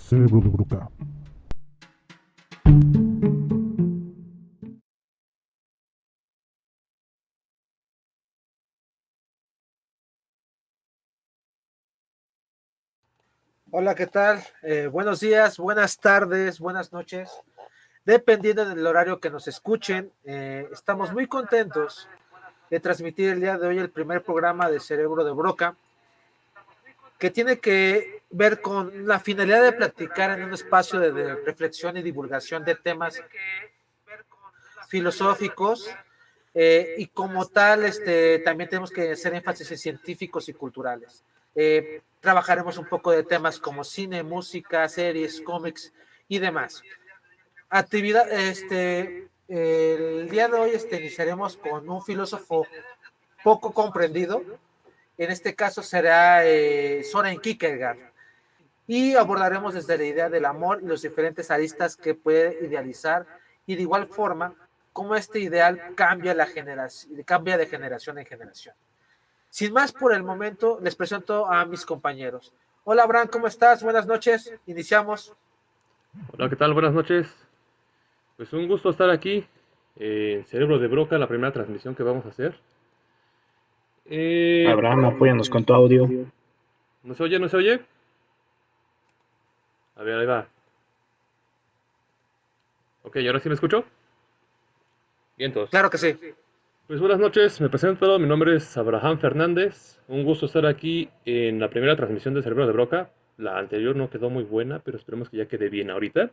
Cerebro de Bruca. Hola, ¿qué tal? Buenos días, buenas tardes, buenas noches. Dependiendo del horario que nos escuchen, estamos muy contentos de transmitir el día de hoy el primer programa de Cerebro de Broca, que tiene que ver con la finalidad de platicar en un espacio de reflexión y divulgación de temas filosóficos, y como tal, también tenemos que hacer énfasis en científicos y culturales. Trabajaremos un poco de temas como cine, música, series, cómics y demás. Actividad, el día de hoy iniciaremos con un filósofo poco comprendido. En este caso será Soren Kierkegaard, y abordaremos desde la idea del amor y los diferentes aristas que puede idealizar, y de igual forma cómo este ideal cambia de generación en generación. Sin más por el momento, les presento a mis compañeros. Hola, Abraham, ¿cómo estás? Buenas noches, iniciamos. Hola, ¿qué tal? Buenas noches. Pues un gusto estar aquí en Cerebro de Broca, la primera transmisión que vamos a hacer. Abraham, apóyanos con tu audio. ¿No se oye? ¿No se oye? A ver, ahí va. Ok, ¿y ahora sí me escucho? Bien, entonces. Claro que sí. Pues buenas noches, me presento, mi nombre es Abraham Fernández. Un gusto estar aquí en la primera transmisión de Cerebro de Broca. La anterior no quedó muy buena, pero esperemos que ya quede bien ahorita.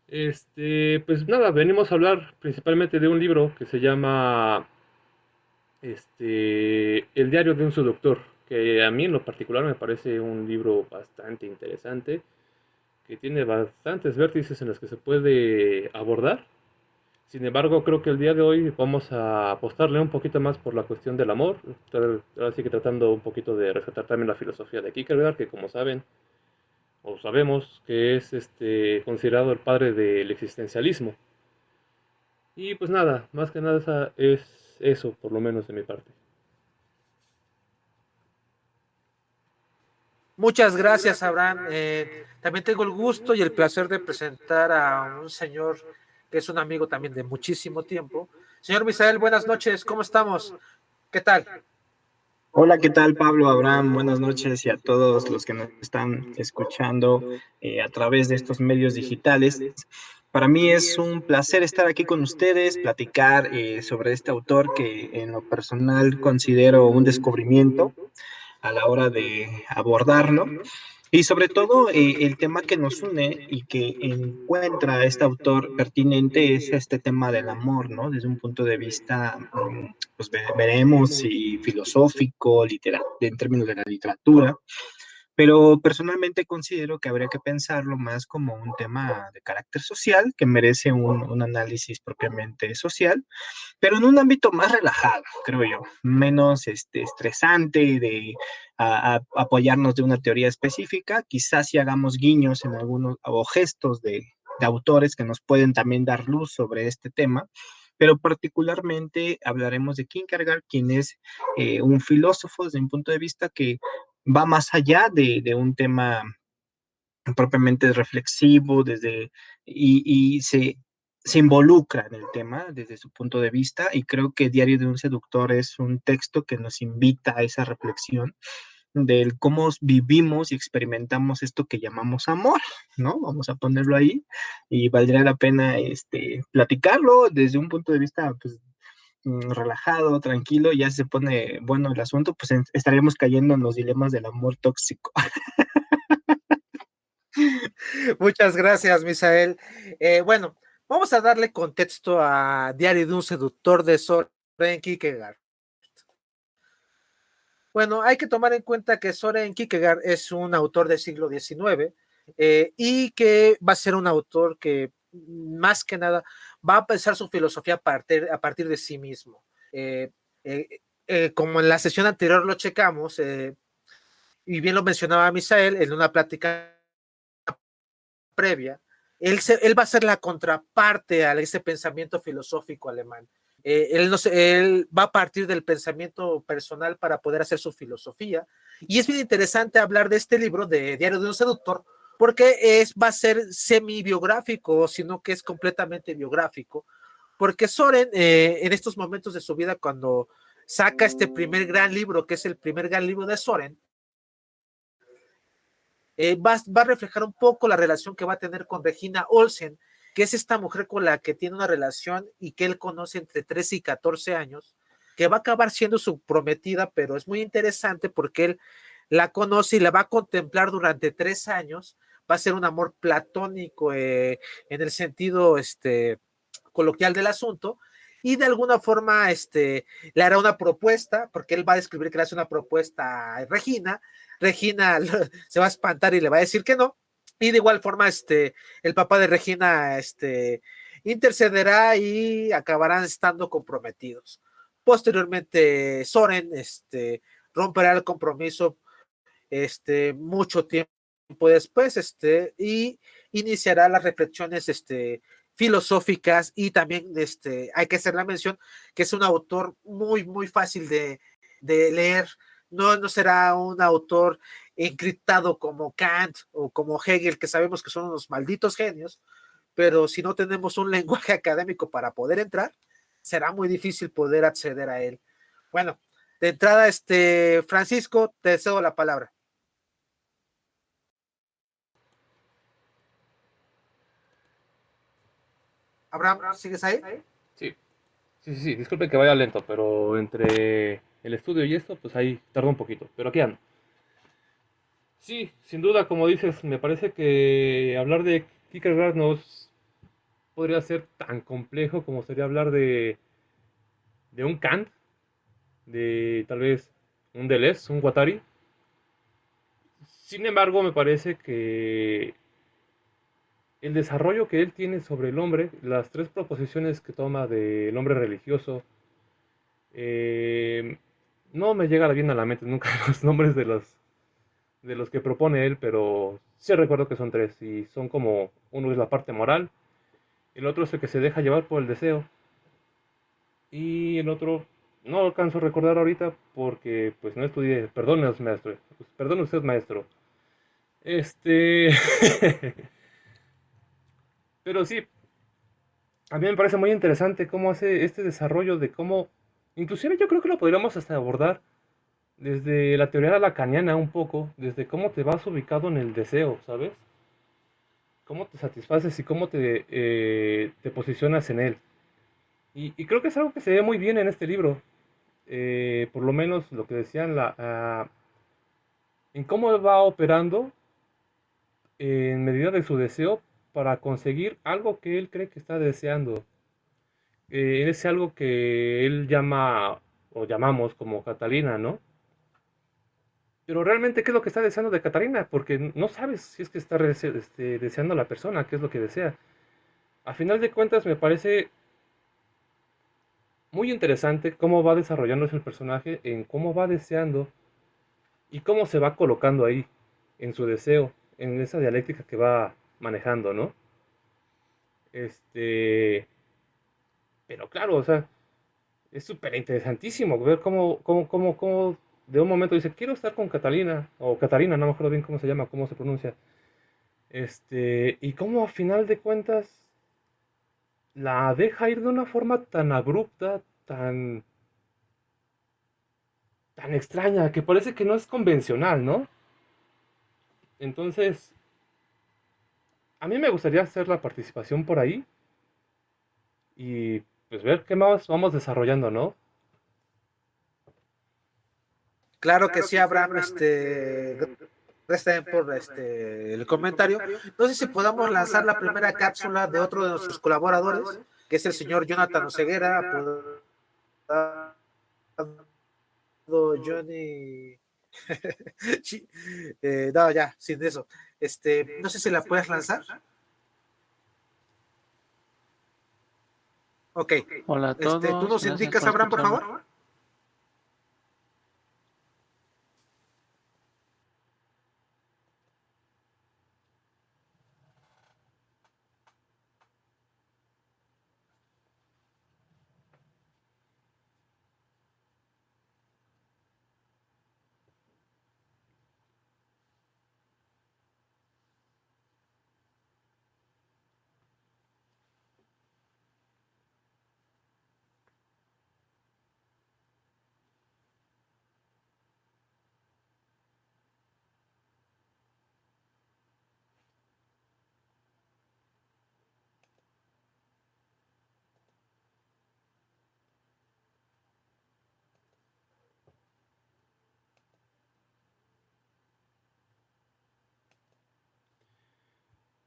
Pues nada, venimos a hablar principalmente de un libro que se llama El diario de un seductor, que a mí en lo particular me parece un libro bastante interesante, que tiene bastantes vértices en los que se puede abordar. Sin embargo, creo que el día de hoy vamos a apostarle un poquito más por la cuestión del amor, así que tratando un poquito de rescatar también la filosofía de Kierkegaard, que como saben, o sabemos, que es considerado el padre del existencialismo. Y pues nada, más que nada es eso, por lo menos de mi parte. Muchas gracias, Abraham. También tengo el gusto y el placer de presentar a un señor que es un amigo también de muchísimo tiempo. Señor Misael, buenas noches, ¿cómo estamos? ¿Qué tal? Hola, ¿qué tal, Pablo, Abraham? Buenas noches y a todos los que nos están escuchando a través de estos medios digitales. Para mí es un placer estar aquí con ustedes, platicar sobre este autor que en lo personal considero un descubrimiento a la hora de abordarlo. Y sobre todo el tema que nos une y que encuentra este autor pertinente es este tema del amor, ¿no? Desde un punto de vista, pues veremos si filosófico, en términos de la literatura, pero personalmente considero que habría que pensarlo más como un tema de carácter social, que merece un análisis propiamente social, pero en un ámbito más relajado, creo yo, menos estresante de apoyarnos de una teoría específica, quizás si hagamos guiños en algunos o gestos de autores que nos pueden también dar luz sobre este tema, pero particularmente hablaremos de Kierkegaard, quien es un filósofo desde mi punto de vista que va más allá de un tema propiamente reflexivo, y se involucra en el tema desde su punto de vista, y creo que Diario de un Seductor es un texto que nos invita a esa reflexión del cómo vivimos y experimentamos esto que llamamos amor, ¿no? Vamos a ponerlo ahí, y valdría la pena platicarlo desde un punto de vista, pues, relajado, tranquilo. Ya se pone bueno el asunto, pues estaríamos cayendo en los dilemas del amor tóxico. Muchas gracias, Misael. Bueno, vamos a darle contexto a Diario de un Seductor de Soren Kierkegaard. Bueno, hay que tomar en cuenta que Soren Kierkegaard es un autor del siglo XIX, y que va a ser un autor que más que nada va a pensar su filosofía a partir de sí mismo. Eh, como en la sesión anterior lo checamos, y bien lo mencionaba Misael en una plática previa, él va a ser la contraparte a ese pensamiento filosófico alemán. Él va a partir del pensamiento personal para poder hacer su filosofía. Y es bien interesante hablar de este libro, de Diario de un Seductor, porque va a ser semi-biográfico, sino que es completamente biográfico, porque Soren, en estos momentos de su vida, cuando saca este primer gran libro, que es el primer gran libro de Soren, va a reflejar un poco la relación que va a tener con Regina Olsen, que es esta mujer con la que tiene una relación y que él conoce entre 13 y 14 años, que va a acabar siendo su prometida, pero es muy interesante porque él la conoce y la va a contemplar durante 3 años. Va a ser un amor platónico en el sentido coloquial del asunto, y de alguna forma le hará una propuesta, porque él va a describir que le hace una propuesta a Regina. Regina se va a espantar y le va a decir que no, y de igual forma el papá de Regina intercederá y acabarán estando comprometidos. Posteriormente Soren romperá el compromiso mucho tiempo después, y iniciará las reflexiones filosóficas, y también hay que hacer la mención que es un autor muy, muy fácil de leer. No será un autor encriptado como Kant o como Hegel, que sabemos que son unos malditos genios, pero si no tenemos un lenguaje académico para poder entrar, será muy difícil poder acceder a él. Bueno, de entrada, Francisco, te cedo la palabra. Abraham, ¿sigues ahí? Sí, sí, disculpe que vaya lento, pero entre el estudio y esto, pues ahí tarda un poquito, pero aquí ando. Sí, sin duda, como dices, me parece que hablar de Kierkegaard no podría ser tan complejo como sería hablar de un Kant, de tal vez un Deleuze, un Guattari. Sin embargo, me parece que el desarrollo que él tiene sobre el hombre, las tres proposiciones que toma del hombre religioso, eh, no me llega bien a la mente nunca los nombres de los que propone él, pero sí recuerdo que son tres, y son como, uno es la parte moral, el otro es el que se deja llevar por el deseo, y el otro no alcanzo a recordar ahorita porque pues no estudié, perdone maestro, perdone usted maestro, este, pero sí, a mí me parece muy interesante cómo hace este desarrollo de cómo, inclusive yo creo que lo podríamos hasta abordar desde la teoría lacaniana un poco, desde cómo te vas ubicado en el deseo, ¿sabes? Cómo te satisfaces y cómo te posicionas en él. Y creo que es algo que se ve muy bien en este libro. Por lo menos lo que decían, en cómo va operando en medida de su deseo para conseguir algo que él cree que está deseando. Es algo que él llama o llamamos como Catalina, ¿no? Pero realmente, ¿qué es lo que está deseando de Catalina? Porque no sabes si es que está deseando a la persona, qué es lo que desea. A final de cuentas, me parece muy interesante cómo va desarrollándose el personaje, en cómo va deseando y cómo se va colocando ahí, en su deseo, en esa dialéctica que va manejando, ¿no? Este, pero claro, o sea, es súper interesantísimo ver cómo de un momento dice, quiero estar con Catalina, o Catarina, no me acuerdo bien cómo se llama, cómo se pronuncia, y cómo a final de cuentas la deja ir de una forma tan abrupta, tan extraña, que parece que no es convencional, ¿no? Entonces, a mí me gustaría hacer la participación por ahí y pues ver qué más vamos desarrollando, ¿no? Claro que sí, Abraham, gracias también por el comentario. No sé si podamos lanzar la primera cápsula de otro de nuestros colaboradores, que es el señor Jonathan Oseguera, Johnny. Sí, no, ya, sin eso. No sé si la puedes lanzar. Ok. Hola a ¿Tú todos, nos gracias indicas, por Abraham, por escucharme. favor?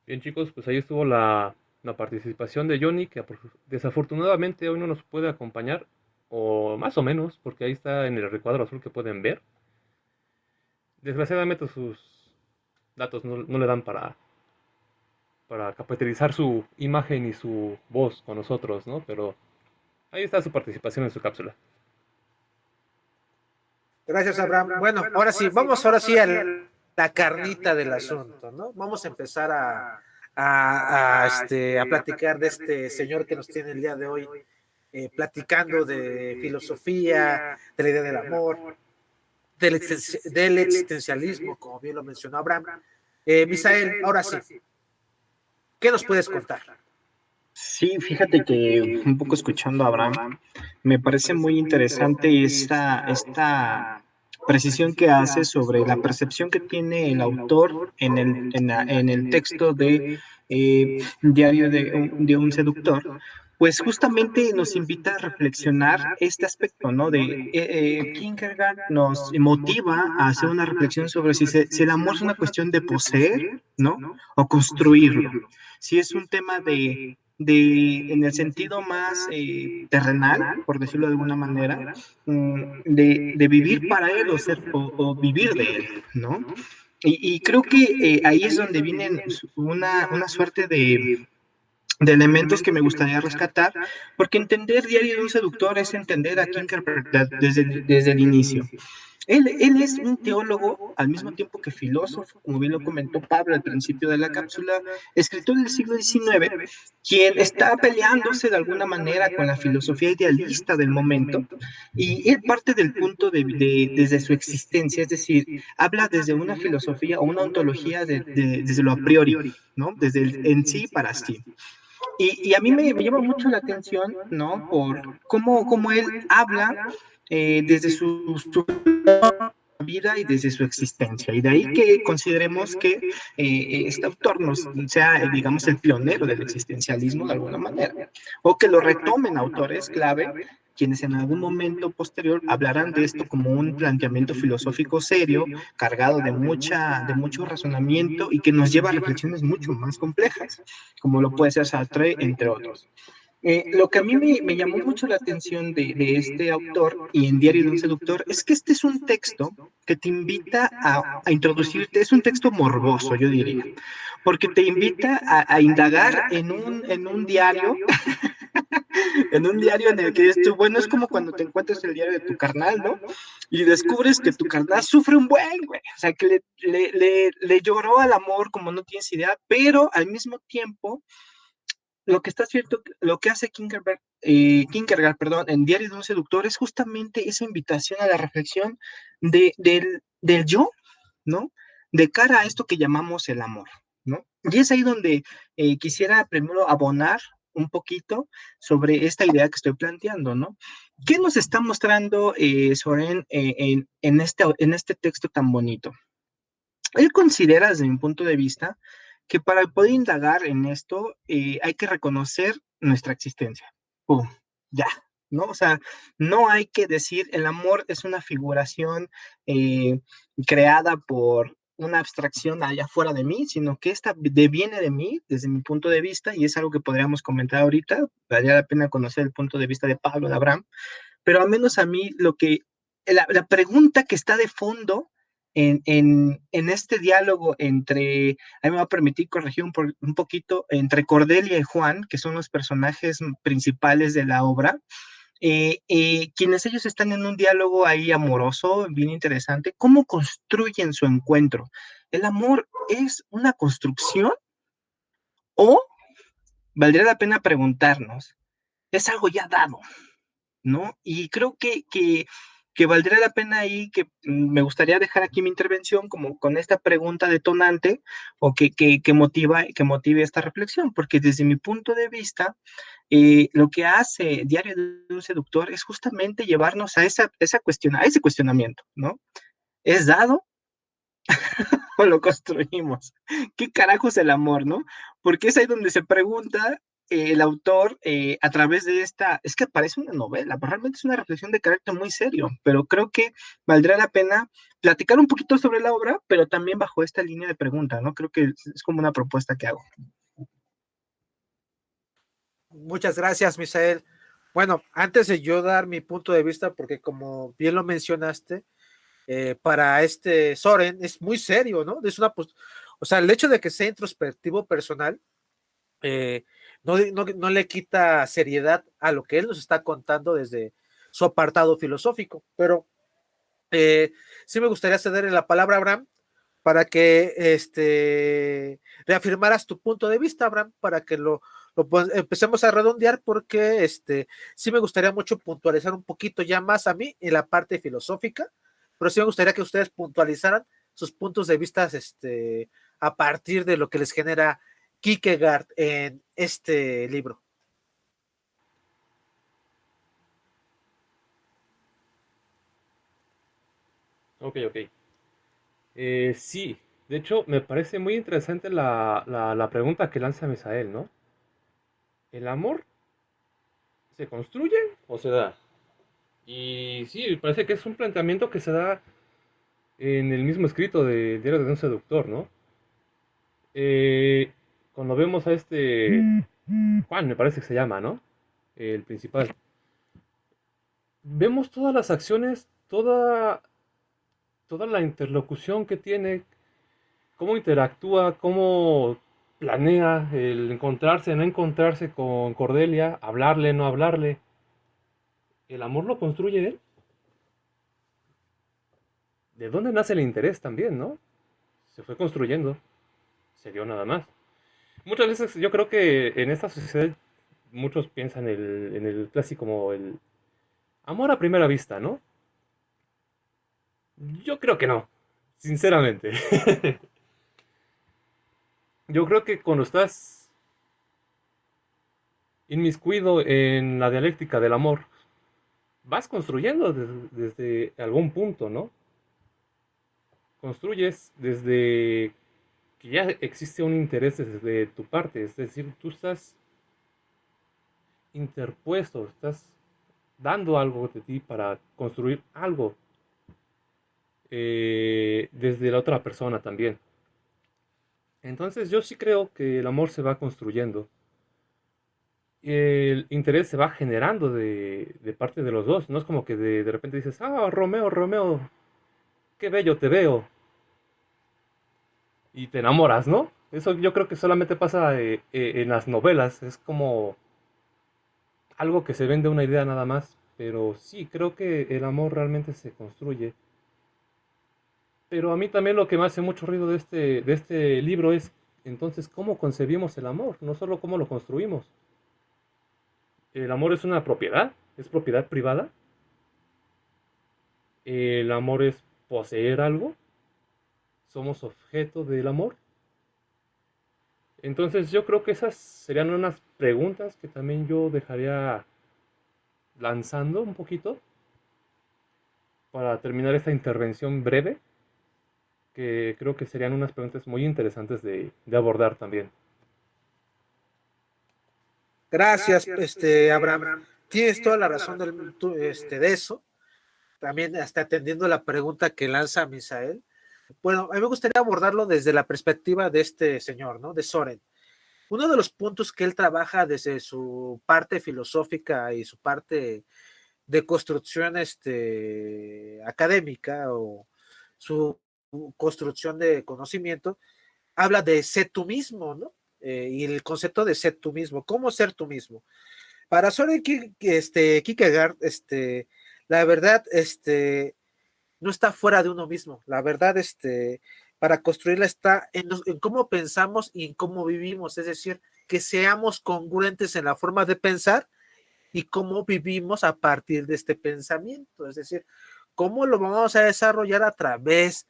Bien, chicos, pues ahí estuvo la participación de Johnny, que desafortunadamente hoy no nos puede acompañar, o más o menos, porque ahí está en el recuadro azul que pueden ver. Desgraciadamente sus datos no le dan para capitalizar su imagen y su voz con nosotros, ¿no? Pero ahí está su participación en su cápsula. Gracias, Abraham. Bueno, ahora sí, vamos ahora sí a la carnita del asunto, ¿no? Vamos a empezar a platicar de este señor que nos tiene el día de hoy, platicando de filosofía, de la idea del amor, del existencialismo, como bien lo mencionó Abraham. Misael, ahora sí, ¿qué nos puedes contar? Sí, fíjate que un poco escuchando a Abraham, me parece muy interesante esta precisión que hace sobre la percepción que tiene el autor en el texto de Diario de un seductor, pues justamente nos invita a reflexionar este aspecto, ¿no? Kierkegaard nos motiva a hacer una reflexión sobre si el amor es una cuestión de poseer, ¿no? O construirlo. Si es un tema en el sentido más terrenal, por decirlo de alguna manera, de vivir para él o vivir de él, ¿no? Y creo que ahí es donde vienen una suerte de elementos que me gustaría rescatar, porque entender Diario de un seductor es entender a Kierkegaard desde el inicio. Él es un teólogo al mismo tiempo que filósofo, como bien lo comentó Pablo al principio de la cápsula, escritor del siglo XIX, quien está peleándose de alguna manera con la filosofía idealista del momento, y él parte del punto desde su existencia, es decir, habla desde una filosofía o una ontología desde lo a priori, ¿no? Desde el en sí para sí. Y a mí me llama mucho la atención, ¿no? Por cómo él habla desde su vida y desde su existencia. Y de ahí que consideremos que este autor nos sea, digamos, el pionero del existencialismo de alguna manera, o que lo retomen autores clave quienes en algún momento posterior hablarán de esto como un planteamiento filosófico serio, cargado de mucho razonamiento y que nos lleva a reflexiones mucho más complejas, como lo puede ser Sartre, entre otros. Lo que a mí me llamó mucho la atención de este autor y en Diario de un seductor es que este es un texto que te invita a introducirte, es un texto morboso, yo diría, porque te invita a indagar en un diario, en un diario en el que dices tú, bueno, es como cuando te encuentras el diario de tu carnal, ¿no? Y descubres que tu carnal sufre un buen, güey, o sea, que le lloró al amor como no tienes idea, pero al mismo tiempo lo que está cierto, lo que hace Kierkegaard, perdón, en Diario de un seductor es justamente esa invitación a la reflexión del yo, ¿no? De cara a esto que llamamos el amor, ¿no? Y es ahí donde quisiera primero abonar un poquito sobre esta idea que estoy planteando, ¿no? ¿Qué nos está mostrando Soren en este texto tan bonito? Él considera, desde mi punto de vista, que para poder indagar en esto hay que reconocer nuestra existencia. ¡Pum! Ya, ¿no? O sea, no hay que decir el amor es una figuración eh, creada por una abstracción allá fuera de mí, sino que esta deviene de mí desde mi punto de vista y es algo que podríamos comentar ahorita. Valdría la pena conocer el punto de vista de Pablo, de Abraham, pero al menos a mí la pregunta que está de fondo en este diálogo entre, a mí me va a permitir corregir un poquito, entre Cordelia y Juan, que son los personajes principales de la obra, quienes ellos están en un diálogo ahí amoroso, bien interesante, ¿cómo construyen su encuentro? ¿El amor es una construcción o valdría la pena preguntarnos, es algo ya dado? ¿No? Y creo que valdría la pena ahí, que me gustaría dejar aquí mi intervención como con esta pregunta detonante o que motive esta reflexión, porque desde mi punto de vista, lo que hace Diario de un seductor es justamente llevarnos a a ese cuestionamiento, ¿no? ¿Es dado o lo construimos? ¿Qué carajo es el amor, no? Porque es ahí donde se pregunta el autor, a través de esta, es que parece una novela, pero realmente es una reflexión de carácter muy serio, pero creo que valdrá la pena platicar un poquito sobre la obra, pero también bajo esta línea de pregunta, ¿no? Creo que es como una propuesta que hago. Muchas gracias, Misael. Bueno, antes de yo dar mi punto de vista, porque como bien lo mencionaste, para este Soren es muy serio, ¿no? Es una, o sea, el hecho de que sea introspectivo personal no le quita seriedad a lo que él nos está contando desde su apartado filosófico, pero sí me gustaría cederle la palabra a Abraham para que reafirmaras tu punto de vista, Abraham, para que pues, empecemos a redondear, porque sí me gustaría mucho puntualizar un poquito ya más a mí en la parte filosófica, pero sí me gustaría que ustedes puntualizaran sus puntos de vista a partir de lo que les genera Kierkegaard en este libro. Ok, ok. Sí, de hecho me parece muy interesante la pregunta que lanza Misael, ¿no? ¿El amor se construye o se da? Y sí, me parece que es un planteamiento que se da en el mismo escrito de Diario de un Seductor, ¿no? Eh, Cuando vemos a Juan, me parece que se llama, ¿no? El principal. Vemos todas las acciones, toda la interlocución que tiene, cómo interactúa, cómo planea el encontrarse, no encontrarse con Cordelia, hablarle, no hablarle. ¿El amor lo construye él? ¿De dónde nace el interés también, no? Se fue construyendo, se dio nada más. Muchas veces yo creo que en esta sociedad muchos piensan en el clásico como el amor a primera vista, ¿no? Yo creo que no, sinceramente. Yo creo que cuando estás inmiscuido en la dialéctica del amor, vas construyendo desde algún punto, ¿no? Construyes desde que ya existe un interés desde tu parte, es decir, tú estás interpuesto, estás dando algo de ti para construir algo desde la otra persona también. Entonces yo sí creo que el amor se va construyendo. El interés se va generando de parte de los dos. No es como que de repente dices, ah, Romeo, Romeo, qué bello te veo. Y te enamoras, ¿no? Eso yo creo que solamente pasa en las novelas. Es como algo que se vende una idea nada más. Pero sí, creo que el amor realmente se construye. Pero a mí también lo que me hace mucho ruido de este libro es entonces cómo concebimos el amor, no solo cómo lo construimos. El amor es propiedad privada. El amor es poseer algo, somos objeto del amor. Entonces yo creo que esas serían unas preguntas que también yo dejaría lanzando un poquito para terminar esta intervención breve, que creo que serían unas preguntas muy interesantes de abordar también. Gracias, Abraham. Tienes toda la razón de eso. También hasta atendiendo la pregunta que lanza Misael. Bueno, a mí me gustaría abordarlo desde la perspectiva de este señor, ¿no? De Soren. Uno de los puntos que él trabaja desde su parte filosófica y su parte de construcción académica o su construcción de conocimiento, habla de ser tú mismo, ¿no? Y el concepto de ser tú mismo, ¿cómo ser tú mismo? Para Soren Kierkegaard, la verdad, no está fuera de uno mismo. La verdad, para construirla está en cómo pensamos y en cómo vivimos. Es decir, que seamos congruentes en la forma de pensar y cómo vivimos a partir de este pensamiento. Es decir, cómo lo vamos a desarrollar a través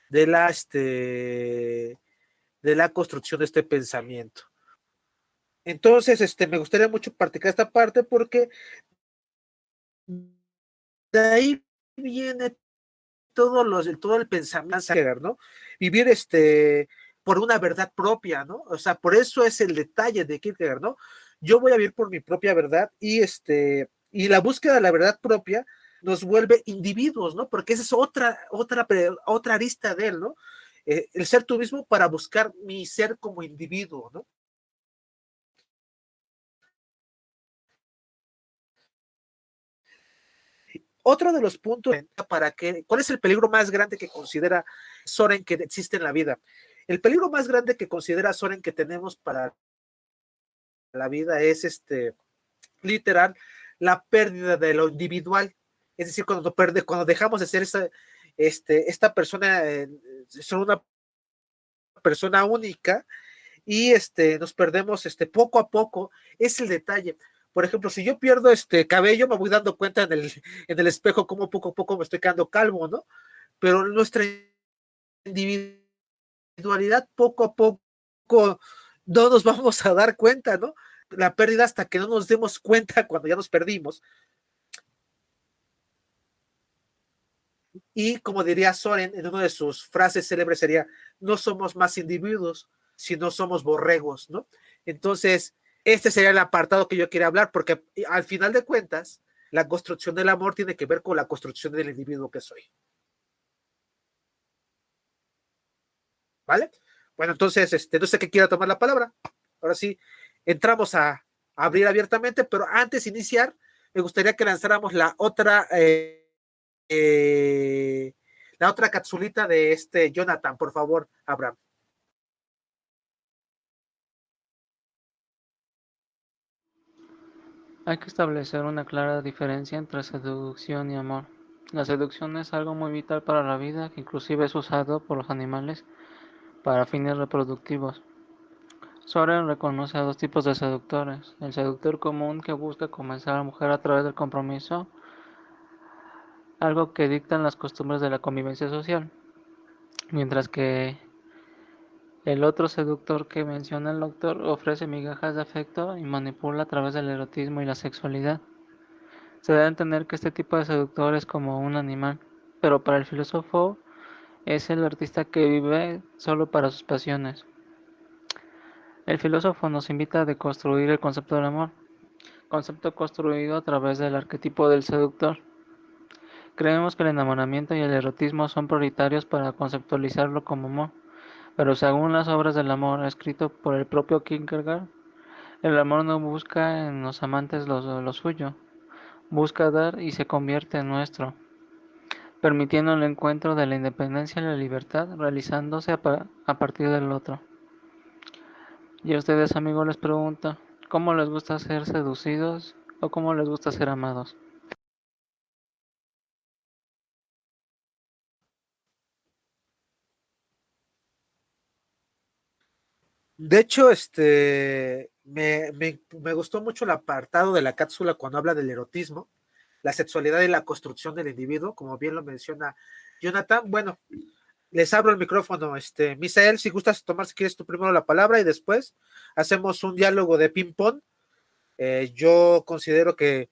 de la construcción de este pensamiento. Entonces, me gustaría mucho practicar esta parte porque de ahí viene todo el pensamiento, ¿no? Vivir por una verdad propia, ¿no? O sea, por eso es el detalle de Kierkegaard, ¿no? yo voy a vivir por mi propia verdad y la búsqueda de la verdad propia nos vuelve individuos, ¿no? Porque esa es otra arista de él, ¿no? El ser tú mismo para buscar mi ser como individuo, ¿no? Otro de los puntos ¿cuál es el peligro más grande que considera Soren que existe en la vida? El peligro más grande que considera Soren que tenemos para la vida es literal la pérdida de lo individual. Es decir, cuando dejamos de ser esta persona, son una persona única y nos perdemos poco a poco. Es el detalle. Por ejemplo, si yo pierdo cabello, me voy dando cuenta en el espejo cómo poco a poco me estoy quedando calvo, ¿no? Pero nuestra individualidad poco a poco no nos vamos a dar cuenta, ¿no? La pérdida hasta que no nos demos cuenta cuando ya nos perdimos. Y como diría Soren en una de sus frases célebres sería, no somos más individuos, sino somos borregos, ¿no? Entonces, este sería el apartado que yo quería hablar, porque al final de cuentas, la construcción del amor tiene que ver con la construcción del individuo que soy. ¿Vale? Bueno, entonces, no sé qué quiera tomar la palabra. Ahora sí, entramos a abrir abiertamente, pero antes de iniciar, me gustaría que lanzáramos la otra capsulita de Jonathan, por favor, Abraham. Hay que establecer una clara diferencia entre seducción y amor. La seducción es algo muy vital para la vida, que inclusive es usado por los animales para fines reproductivos. Soren reconoce a dos tipos de seductores: el seductor común, que busca convencer a la mujer a través del compromiso, algo que dictan las costumbres de la convivencia social, mientras que el otro seductor que menciona el autor ofrece migajas de afecto y manipula a través del erotismo y la sexualidad. Se debe entender que este tipo de seductor es como un animal, pero para el filósofo es el artista que vive solo para sus pasiones. El filósofo nos invita a deconstruir el concepto del amor, concepto construido a través del arquetipo del seductor. Creemos que el enamoramiento y el erotismo son prioritarios para conceptualizarlo como amor, pero según las obras del amor escrito por el propio Kierkegaard, el amor no busca en los amantes lo suyo, busca dar y se convierte en nuestro, permitiendo el encuentro de la independencia y la libertad, realizándose a partir del otro. Y a ustedes, amigos, les pregunto, ¿cómo les gusta ser seducidos o cómo les gusta ser amados? De hecho, me gustó mucho el apartado de la cápsula cuando habla del erotismo, la sexualidad y la construcción del individuo, como bien lo menciona Jonathan. Bueno, les abro el micrófono, Misael, si gustas tomar, si quieres tú primero la palabra y después hacemos un diálogo de ping-pong. Yo considero que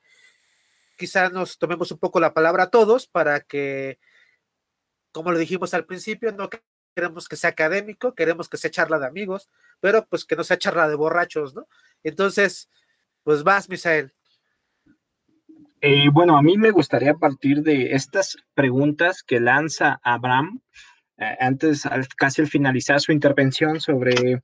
quizás nos tomemos un poco la palabra a todos para que, como lo dijimos al principio, no queremos que sea académico, queremos que sea charla de amigos, pero pues que no sea charla de borrachos, ¿no? Entonces, pues vas, Misael. Bueno, a mí me gustaría partir de estas preguntas que lanza Abraham antes, casi al finalizar su intervención sobre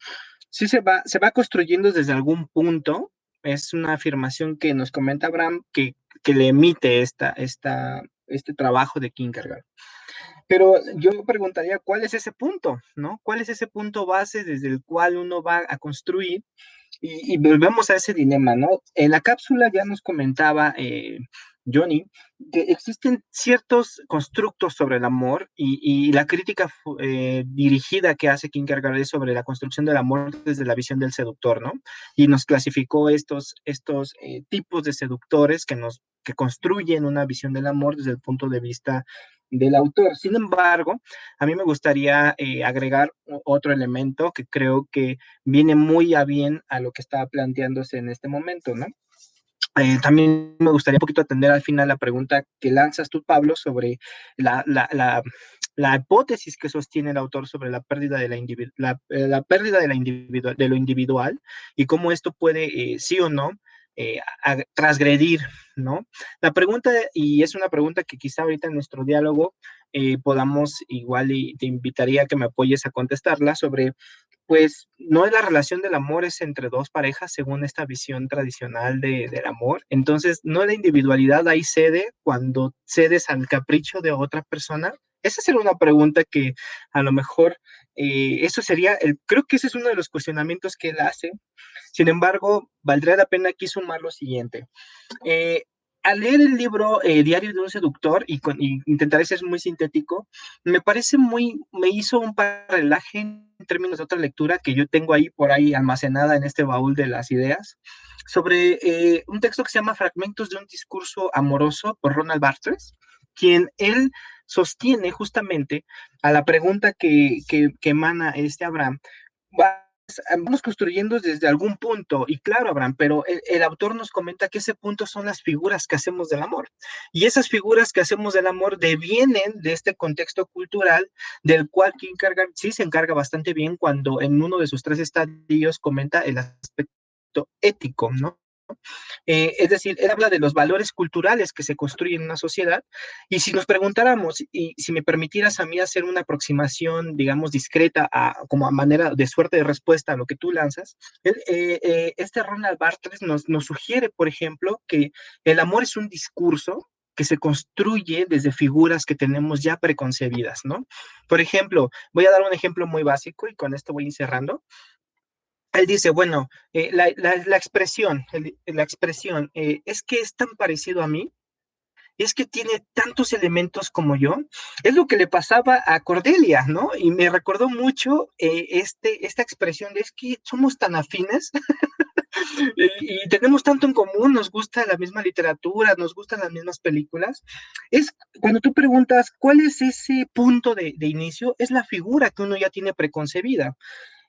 si se va construyendo desde algún punto. Es una afirmación que nos comenta Abraham que le emite este trabajo de Kierkegaard. Pero yo preguntaría, ¿cuál es ese punto, no? ¿Cuál es ese punto base desde el cual uno va a construir? Y volvemos a ese dilema, ¿no? En la cápsula ya nos comentaba Johnny que existen ciertos constructos sobre el amor y la crítica dirigida que hace Kierkegaard es sobre la construcción del amor desde la visión del seductor, ¿no? Y nos clasificó estos tipos de seductores que construyen una visión del amor desde el punto de vista del autor. Sin embargo, a mí me gustaría agregar otro elemento que creo que viene muy a bien a lo que estaba planteándose en este momento, ¿no? También me gustaría un poquito atender al final la pregunta que lanzas tú, Pablo, sobre la la hipótesis que sostiene el autor sobre la pérdida de la pérdida de, de lo individual y cómo esto puede, sí o no, transgredir, ¿no? La pregunta, y es una pregunta que quizá ahorita en nuestro diálogo podamos igual, y te invitaría a que me apoyes a contestarla sobre, pues, no es la relación del amor, es entre dos parejas según esta visión tradicional del amor. Entonces, no la individualidad ahí cede cuando cedes al capricho de otra persona. Esa sería una pregunta que a lo mejor, eso sería, creo que ese es uno de los cuestionamientos que él hace. Sin embargo, valdría la pena aquí sumar lo siguiente. Eh, Al leer el libro Diario de un seductor, y intentaré ser muy sintético, me hizo un paralaje en términos de otra lectura que yo tengo ahí por ahí almacenada en este baúl de las ideas, sobre un texto que se llama Fragmentos de un discurso amoroso por Ronald Barthes, quien él sostiene justamente a la pregunta que emana este Abraham. Vamos construyendo desde algún punto, y claro, Abraham, pero el autor nos comenta que ese punto son las figuras que hacemos del amor. Y esas figuras que hacemos del amor devienen de este contexto cultural del cual Kierkegaard sí se encarga bastante bien cuando en uno de sus 3 estadios comenta el aspecto ético, ¿no? Es decir, él habla de los valores culturales que se construyen en una sociedad, y si nos preguntáramos, y si me permitieras a mí hacer una aproximación, digamos, discreta, como a manera de suerte de respuesta a lo que tú lanzas, este Ronald Barthes nos sugiere, por ejemplo, que el amor es un discurso que se construye desde figuras que tenemos ya preconcebidas, ¿no? Por ejemplo, voy a dar un ejemplo muy básico y con esto voy encerrando. Él dice, bueno, la expresión, es que es tan parecido a mí, es que tiene tantos elementos como yo, es lo que le pasaba a Cordelia, ¿no? Y me recordó mucho esta expresión de es que somos tan afines y tenemos tanto en común, nos gusta la misma literatura, nos gustan las mismas películas. Es cuando tú preguntas cuál es ese punto de inicio, es la figura que uno ya tiene preconcebida.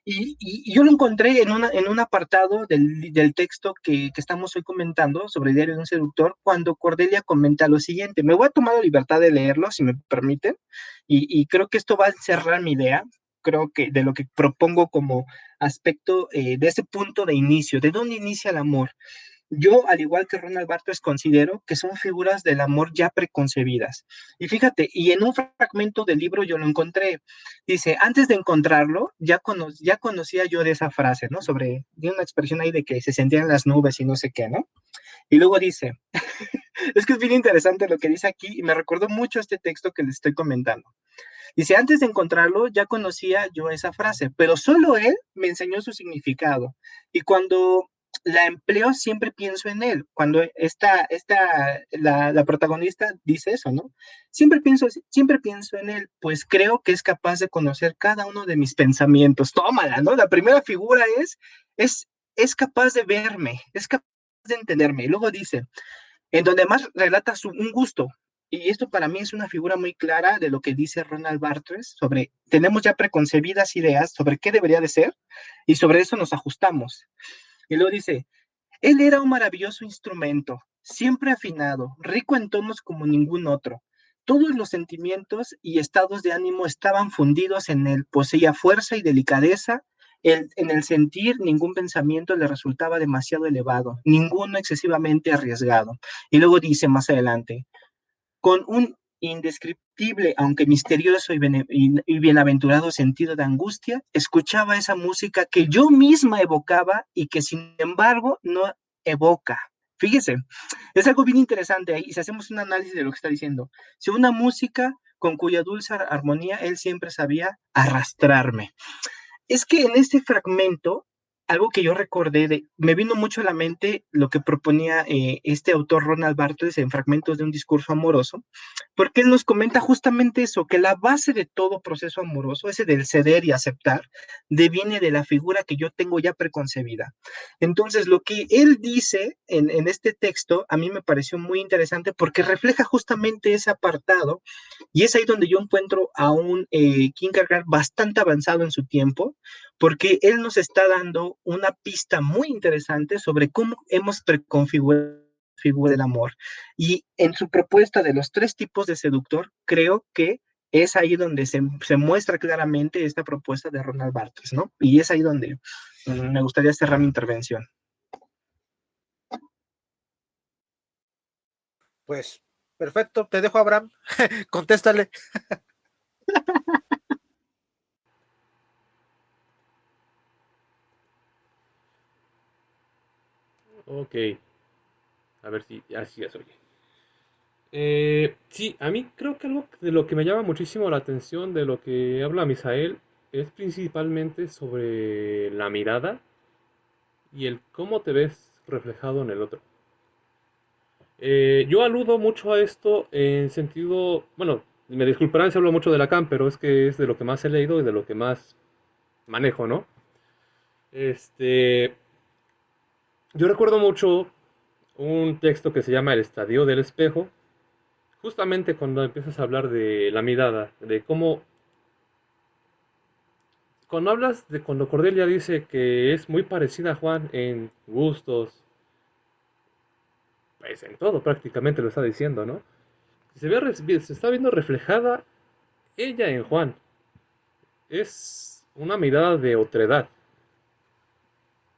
Y yo lo encontré en un apartado del texto que estamos hoy comentando sobre el diario de un seductor, cuando Cordelia comenta lo siguiente. Me voy a tomar la libertad de leerlo, si me permiten, y creo que esto va a encerrar mi idea, creo que de lo que propongo como aspecto de ese punto de inicio, de dónde inicia el amor. Yo, al igual que Ronald Barthes, considero que son figuras del amor ya preconcebidas. Y fíjate, y en un fragmento del libro yo lo encontré. Dice, antes de encontrarlo, ya conocía yo de esa frase, ¿no? De una expresión ahí de que se sentían las nubes y no sé qué, ¿no? Y luego dice, es que es bien interesante lo que dice aquí y me recordó mucho este texto que les estoy comentando. Dice, antes de encontrarlo, ya conocía yo esa frase, pero solo él me enseñó su significado. Y cuando la empleo, siempre pienso en él. Cuando la protagonista dice eso, ¿no? Siempre pienso en él, pues creo que es capaz de conocer cada uno de mis pensamientos. Tómala, ¿no? La primera figura es capaz de verme, es capaz de entenderme. Y luego dice, en donde más relata un gusto. Y esto para mí es una figura muy clara de lo que dice Ronald Barthes sobre, tenemos ya preconcebidas ideas sobre qué debería de ser y sobre eso nos ajustamos. Y luego dice, él era un maravilloso instrumento, siempre afinado, rico en tonos como ningún otro. Todos los sentimientos y estados de ánimo estaban fundidos en él, poseía fuerza y delicadeza. En el sentir, ningún pensamiento le resultaba demasiado elevado, ninguno excesivamente arriesgado. Y luego dice más adelante, con un indescriptible, aunque misterioso y bienaventurado sentido de angustia, escuchaba esa música que yo misma evocaba y que sin embargo no evoca. Fíjese, es algo bien interesante ahí, si hacemos un análisis de lo que está diciendo. Si una música con cuya dulce armonía él siempre sabía arrastrarme. Es que en este fragmento, algo que yo recordé, me vino mucho a la mente lo que proponía este autor Ronald Barthes en Fragmentos de un discurso amoroso, porque él nos comenta justamente eso, que la base de todo proceso amoroso, ese del ceder y aceptar, deviene de la figura que yo tengo ya preconcebida. Entonces, lo que él dice en este texto, a mí me pareció muy interesante porque refleja justamente ese apartado, y es ahí donde yo encuentro a un Kierkegaard bastante avanzado en su tiempo, porque él nos está dando una pista muy interesante sobre cómo hemos preconfigurado la figura del amor. Y en su propuesta de los 3 tipos de seductor, creo que es ahí donde se muestra claramente esta propuesta de Ronald Barthes, ¿no? Y es ahí donde me gustaría cerrar mi intervención. Pues, perfecto, te dejo, Abraham. Contéstale. Ok, a ver si así es, oye. Sí, a mí creo que algo de lo que me llama muchísimo la atención de lo que habla Misael es principalmente sobre la mirada y el cómo te ves reflejado en el otro. Yo aludo mucho a esto en sentido, bueno, me disculparán si hablo mucho de Lacan, pero es que es de lo que más he leído y de lo que más manejo, ¿no? Este, yo recuerdo mucho un texto que se llama El estadio del espejo, justamente cuando empiezas a hablar de la mirada, de cómo, cuando hablas de cuando Cordelia dice que es muy parecida a Juan en gustos, pues en todo prácticamente lo está diciendo, ¿no? Se está viendo reflejada ella en Juan. Es una mirada de otredad.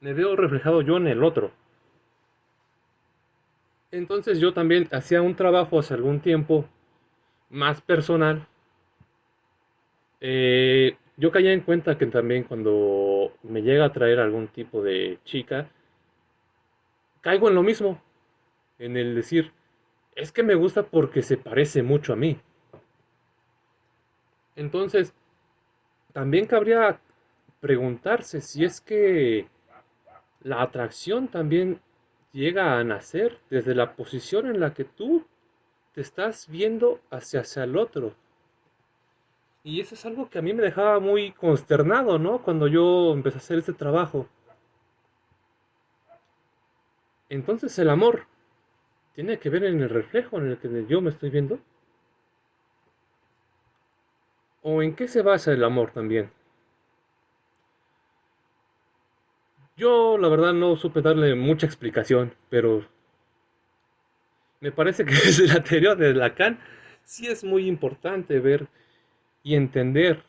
Me veo reflejado yo en el otro. Entonces yo también hacía un trabajo hace algún tiempo más personal. Yo caía en cuenta que también cuando me llega a traer algún tipo de chica, caigo en lo mismo, en el decir, es que me gusta porque se parece mucho a mí. Entonces, también cabría preguntarse si es que la atracción también llega a nacer desde la posición en la que tú te estás viendo hacia el otro. Y eso es algo que a mí me dejaba muy consternado, ¿no? Cuando yo empecé a hacer este trabajo. Entonces el amor tiene que ver en el reflejo en el que yo me estoy viendo. ¿O en qué se basa el amor también? Yo la verdad no supe darle mucha explicación, pero me parece que desde la teoría de Lacan sí es muy importante ver y entender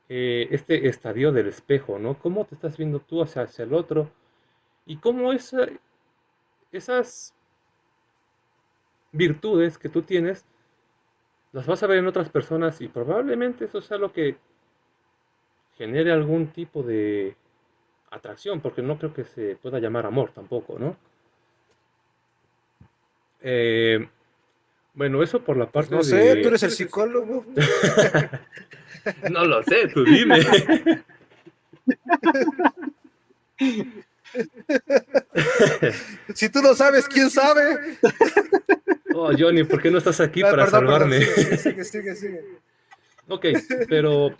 este estadio del espejo, ¿no? Cómo te estás viendo tú hacia el otro y cómo esas virtudes que tú tienes las vas a ver en otras personas y probablemente eso sea lo que genere algún tipo de atracción, porque no creo que se pueda llamar amor tampoco, ¿no? Eh, bueno, eso por la Pues parte no sé, tú de... eres el psicólogo. No lo sé, tú dime. Si tú no sabes, ¿quién sabe? Oh, Johnny, ¿por qué no estás aquí para Perdón, salvarme? sigue. Ok, pero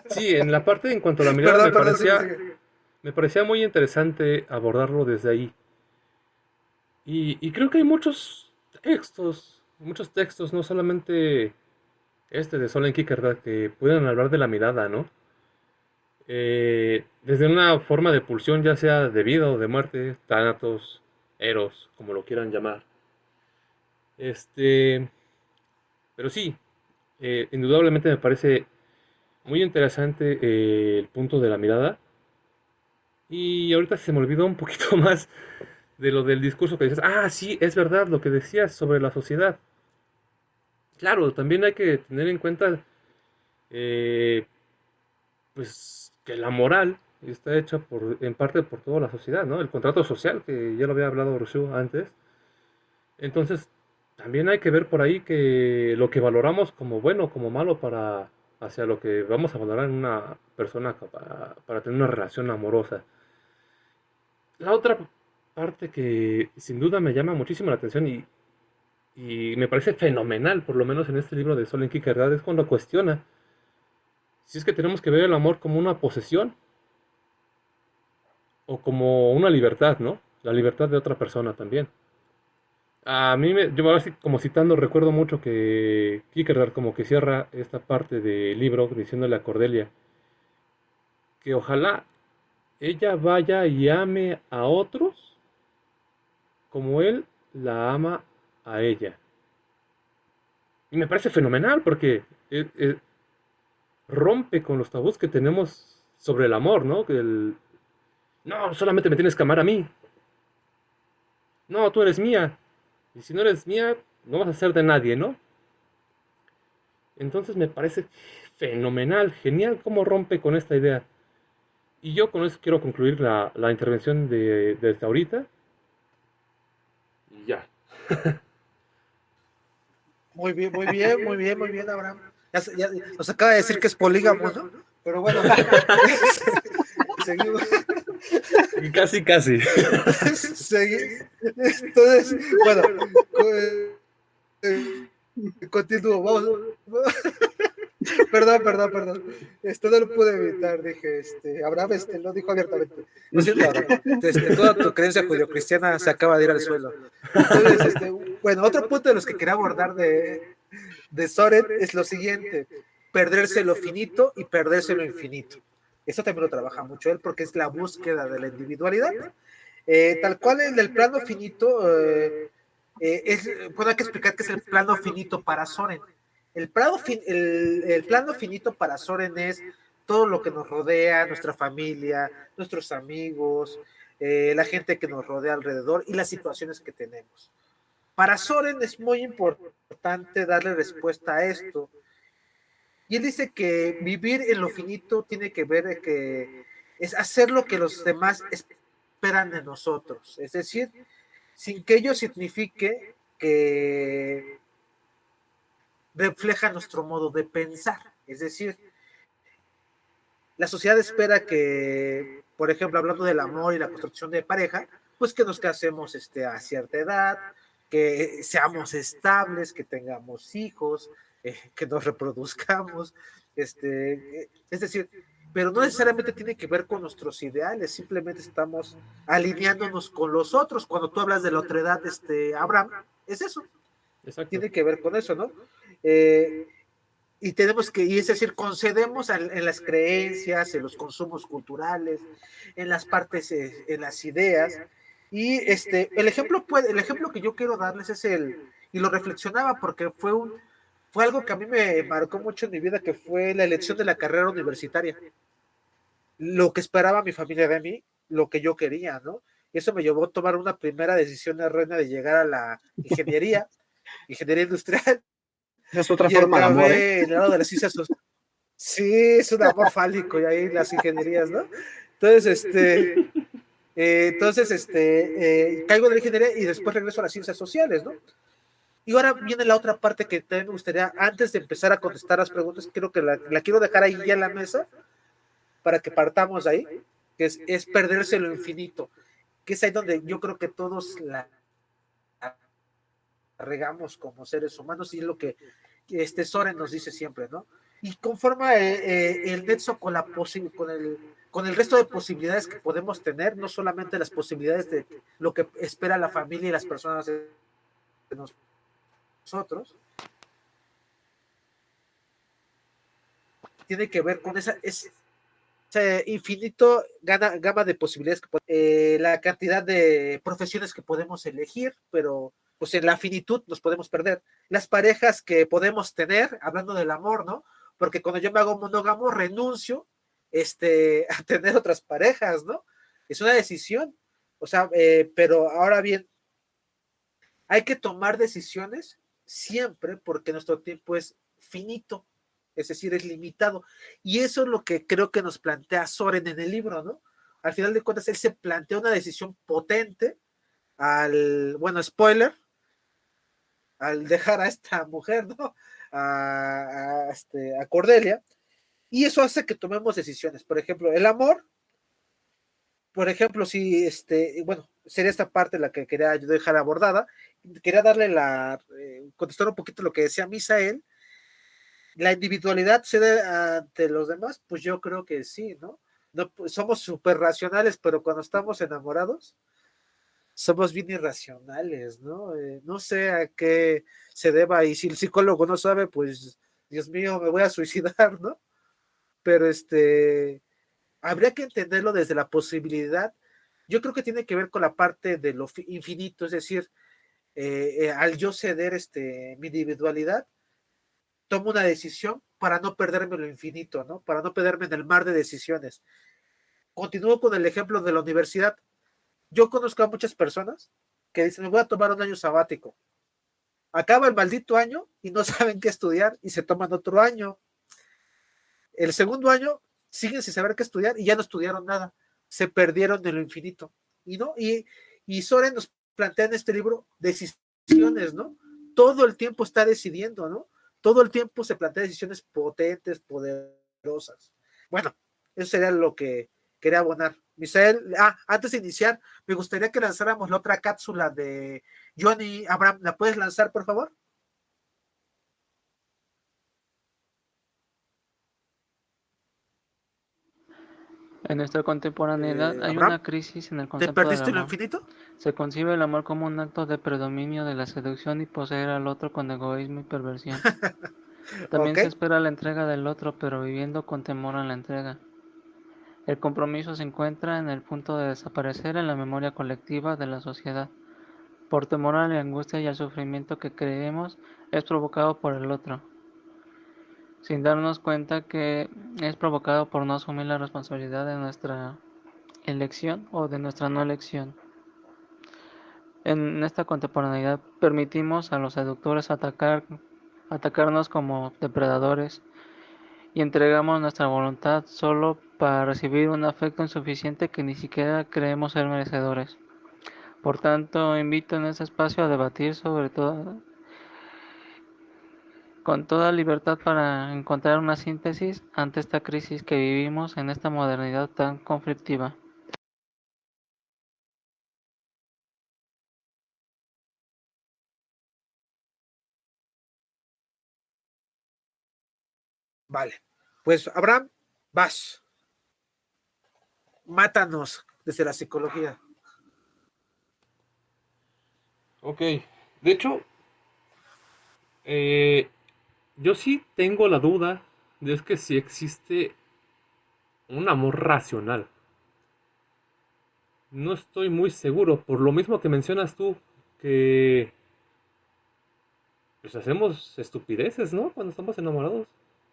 sí, en la parte en cuanto a la mirada Perdón, sigue. me parecía muy interesante abordarlo desde ahí. Y creo que hay muchos textos, no solamente este de Solen Kierkegaard, que pueden hablar de la mirada, ¿no? Desde una forma de pulsión, ya sea de vida o de muerte, Thanatos, Eros, como lo quieran llamar. Este, pero sí, indudablemente me parece muy interesante el punto de la mirada. Y ahorita se me olvidó un poquito más de lo del discurso que dices. Ah, sí, es verdad lo que decías sobre la sociedad. Claro, también hay que tener en cuenta eh, pues que la moral está hecha en parte por toda la sociedad, ¿no? El contrato social, que ya lo había hablado Rousseau antes. Entonces, también hay que ver por ahí que lo que valoramos como bueno, como malo hacia lo que vamos a valorar en una persona para tener una relación amorosa. La otra parte que sin duda me llama muchísimo la atención y me parece fenomenal, por lo menos en este libro de Solen Kierkegaard, es cuando cuestiona si es que tenemos que ver el amor como una posesión o como una libertad, ¿no? La libertad de otra persona también. Yo ahora sí, como citando, recuerdo mucho que Kierkegaard como que cierra esta parte del libro diciéndole a Cordelia que ojalá ella vaya y ame a otros como él la ama a ella. Y me parece fenomenal porque rompe con los tabús que tenemos sobre el amor, ¿no? No, solamente me tienes que amar a mí. No, tú eres mía. Y si no eres mía, no vas a ser de nadie, ¿no? Entonces me parece fenomenal, genial cómo rompe con esta idea. Y yo con eso quiero concluir la intervención desde ahorita. Y ya. Muy bien, muy bien, muy bien, muy bien, Abraham. Ya nos acaba de decir que es polígamo, ¿no? Pero bueno, seguimos. Casi, casi. Entonces, bueno, continúo, vamos. Perdón. Esto no lo pude evitar, dije, Abraham lo dijo abiertamente. Lo siento, Abraham. Toda tu creencia judio-cristiana se acaba de ir al suelo. Entonces, bueno, otro punto de los que quería abordar de Soren es lo siguiente: perderse lo finito y perderse lo infinito. Eso también lo trabaja mucho él porque es la búsqueda de la individualidad. Tal cual el del plano finito, bueno, hay que explicar qué es el plano finito para Soren. El plano finito para Soren es todo lo que nos rodea, nuestra familia, nuestros amigos, la gente que nos rodea alrededor y las situaciones que tenemos. Para Soren es muy importante darle respuesta a esto. Y él dice que vivir en lo finito tiene que ver que es hacer lo que los demás esperan de nosotros. Es decir, sin que ello signifique que refleja nuestro modo de pensar. Es decir, la sociedad espera que, por ejemplo, hablando del amor y la construcción de pareja, pues que nos casemos a cierta edad, que seamos estables, que tengamos hijos, que nos reproduzcamos, es decir, pero no necesariamente tiene que ver con nuestros ideales, simplemente estamos alineándonos con los otros. Cuando tú hablas de la otredad, Abraham, es eso. Exacto. Tiene que ver con eso, ¿no? Y tenemos que, y es decir, concedemos en las creencias, en los consumos culturales, en las partes, en las ideas. Y el ejemplo que yo quiero darles es y lo reflexionaba porque fue algo que a mí me marcó mucho en mi vida, que fue la elección de la carrera universitaria. Lo que esperaba mi familia de mí, lo que yo quería, ¿no? Y eso me llevó a tomar una primera decisión errónea de llegar a la ingeniería industrial. Esa es otra forma de amor, en el lado de las ciencias sociales. Sí, es un amor fálico y ahí las ingenierías, ¿no? Entonces, caigo de la ingeniería y después regreso a las ciencias sociales, ¿no? Y ahora viene la otra parte que también me gustaría, antes de empezar a contestar las preguntas, creo que la quiero dejar ahí ya en la mesa para que partamos ahí, que es perderse lo infinito, que es ahí donde yo creo que todos la regamos como seres humanos y es lo que Soren nos dice siempre, ¿no? Y conforma el nexo con el resto de posibilidades que podemos tener, no solamente las posibilidades de lo que espera la familia y las personas de nosotros, tiene que ver con ese infinito gama de posibilidades, la cantidad de profesiones que podemos elegir, pero pues en la finitud nos podemos perder. Las parejas que podemos tener, hablando del amor, ¿no? Porque cuando yo me hago monógamo, renuncio a tener otras parejas, ¿no? Es una decisión. O sea, pero ahora bien, hay que tomar decisiones siempre porque nuestro tiempo es finito, es decir, es limitado. Y eso es lo que creo que nos plantea Soren en el libro, ¿no? Al final de cuentas, él se plantea una decisión potente bueno, spoiler, al dejar a esta mujer, ¿no? A Cordelia, y eso hace que tomemos decisiones. Por ejemplo, el amor, por ejemplo, si bueno, sería esta parte la que quería yo dejar abordada. Quería darle contestar un poquito lo que decía Misael. ¿La individualidad cede ante los demás? Pues yo creo que sí, ¿no? Pues somos súper racionales, pero cuando estamos enamorados, somos bien irracionales, ¿no? No sé a qué se deba, y si el psicólogo no sabe, pues, Dios mío, me voy a suicidar, ¿no? Pero habría que entenderlo desde la posibilidad. Yo creo que tiene que ver con la parte de lo infinito, es decir, al yo ceder mi individualidad, tomo una decisión para no perderme lo infinito, ¿no? Para no perderme en el mar de decisiones. Continúo con el ejemplo de la universidad. Yo conozco a muchas personas que dicen, me voy a tomar un año sabático. Acaba el maldito año y no saben qué estudiar y se toman otro año. El segundo año siguen sin saber qué estudiar y ya no estudiaron nada. Se perdieron en lo infinito. Y no, y Soren nos plantea en este libro decisiones, ¿no? Todo el tiempo está decidiendo, ¿no? Todo el tiempo se plantea decisiones potentes, poderosas. Bueno, eso sería lo que quería abonar. Misael, antes de iniciar, me gustaría que lanzáramos la otra cápsula de Johnny Abraham. ¿La puedes lanzar, por favor? En nuestra contemporaneidad hay Abraham, una crisis en el ¿te concepto del perdiste lo amor. infinito? Se concibe el amor como un acto de predominio de la seducción y poseer al otro con egoísmo y perversión. También Ok, se espera la entrega del otro, pero viviendo con temor a la entrega. El compromiso se encuentra en el punto de desaparecer en la memoria colectiva de la sociedad, por temor a la angustia y al sufrimiento que creemos es provocado por el otro, sin darnos cuenta que es provocado por no asumir la responsabilidad de nuestra elección o de nuestra no elección. En esta contemporaneidad permitimos a los seductores atacarnos como depredadores y entregamos nuestra voluntad solo para recibir un afecto insuficiente que ni siquiera creemos ser merecedores. Por tanto, invito en este espacio a debatir sobre todo con toda libertad para encontrar una síntesis ante esta crisis que vivimos en esta modernidad tan conflictiva. vale. Pues Abraham, vas. Mátanos desde la psicología. Ok, de hecho, eh, yo sí tengo la duda de es que si existe un amor racional. No estoy muy seguro, por lo mismo que mencionas tú, que pues hacemos estupideces, ¿no? Cuando estamos enamorados.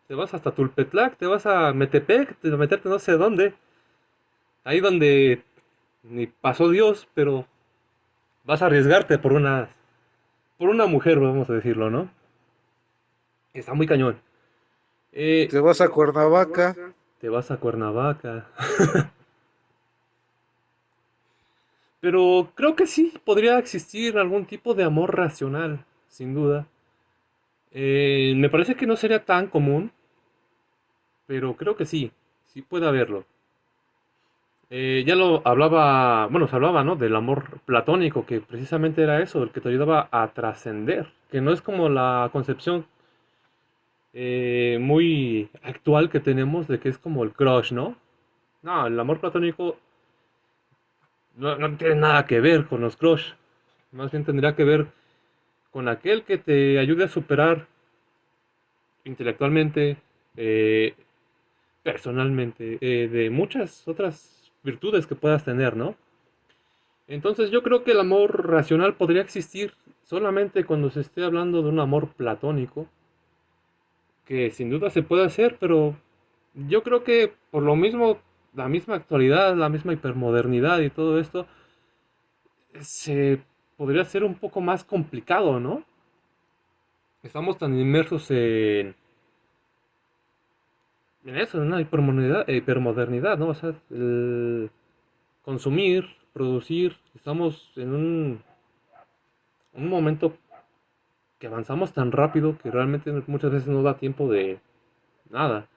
Te vas hasta Tulpetlac, te vas a Metepec, te vas a meterte no sé dónde. Ahí donde ni pasó Dios, pero vas a arriesgarte por una mujer, vamos a decirlo, ¿no? Está muy cañón. Te vas a Cuernavaca. Te vas a Cuernavaca. Pero creo que sí podría existir algún tipo de amor racional, sin duda. Me parece que no sería tan común, pero creo que sí, sí puede haberlo. Ya lo hablaba, bueno, se hablaba, ¿no? Del amor platónico, que precisamente era eso, el que te ayudaba a trascender, que no es como la concepción muy actual que tenemos de que es como el crush, ¿no? No, el amor platónico no tiene nada que ver con los crush, más bien tendría que ver con aquel que te ayude a superar intelectualmente, eh, personalmente, de muchas otras virtudes que puedas tener, ¿no? Entonces yo creo que el amor racional podría existir solamente cuando se esté hablando de un amor platónico, que sin duda se puede hacer, pero yo creo que por lo mismo, la misma actualidad, la misma hipermodernidad y todo esto, se podría ser un poco más complicado, ¿no? Estamos tan inmersos en eso, en una hipermodernidad, ¿no? O sea, el consumir, producir, estamos en un momento que avanzamos tan rápido que realmente muchas veces no da tiempo de nada.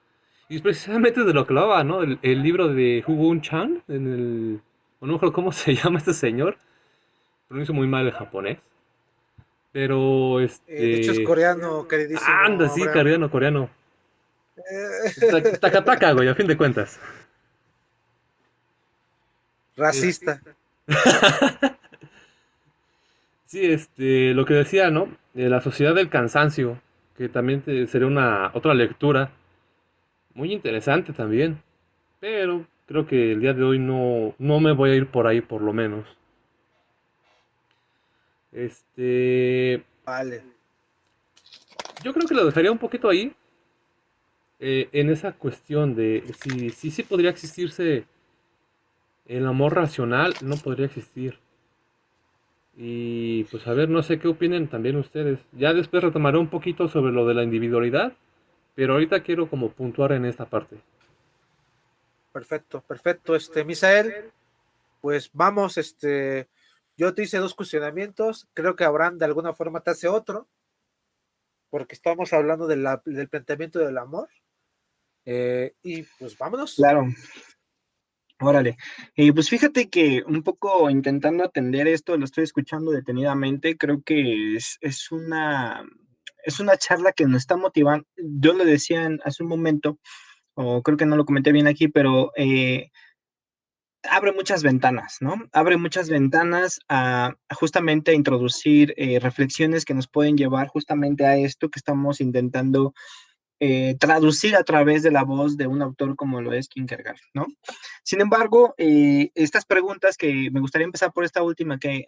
Y es precisamente de lo que hablaba, ¿no? El libro de Hugo Chan, no me acuerdo cómo se llama este señor, pronuncio muy mal el japonés, pero De hecho, es coreano, anda, queridísimo sí, Abraham. coreano, coreano. Eh, Takataka, güey, a fin de cuentas. Es- Racista. Sí, lo que decía, ¿no? La sociedad del cansancio, que también sería una otra lectura muy interesante también, pero creo que el día de hoy no me voy a ir por ahí por lo menos. Este, Vale. Yo creo que lo dejaría un poquito ahí, en esa cuestión de si sí podría existirse el amor racional, no podría existir. Y pues a ver, no sé qué opinen también ustedes. Ya después retomaré un poquito sobre lo de la individualidad, pero ahorita quiero como puntuar en esta parte. Perfecto, perfecto, Misael, pues vamos, yo te hice dos cuestionamientos, creo que Abraham de alguna forma te hace otro, porque estamos hablando del planteamiento del amor, y pues vámonos. Claro, órale. Pues fíjate que un poco intentando atender esto, lo estoy escuchando detenidamente, creo que es una charla que nos está motivando. Yo lo decía hace un momento, o creo que no lo comenté bien aquí, pero abre muchas ventanas, ¿no? Abre muchas ventanas a justamente a introducir reflexiones que nos pueden llevar justamente a esto que estamos intentando traducir a través de la voz de un autor como lo es Kierkegaard, ¿no? Sin embargo, estas preguntas que me gustaría empezar por esta última que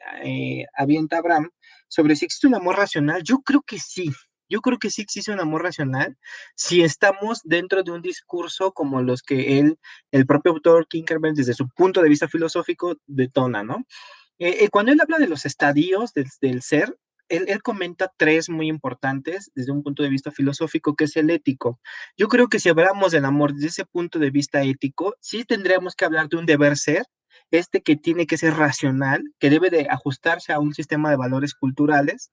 avienta Abraham, sobre si existe un amor racional, yo creo que sí. Yo creo que sí existe un amor racional si estamos dentro de un discurso como los que el propio autor Kierkegaard, desde su punto de vista filosófico, detona, ¿no? Cuando él habla de los estadios del ser, él comenta tres muy importantes desde un punto de vista filosófico, que es el ético. Yo creo que si hablamos del amor desde ese punto de vista ético, sí tendríamos que hablar de un deber ser, que tiene que ser racional, que debe de ajustarse a un sistema de valores culturales,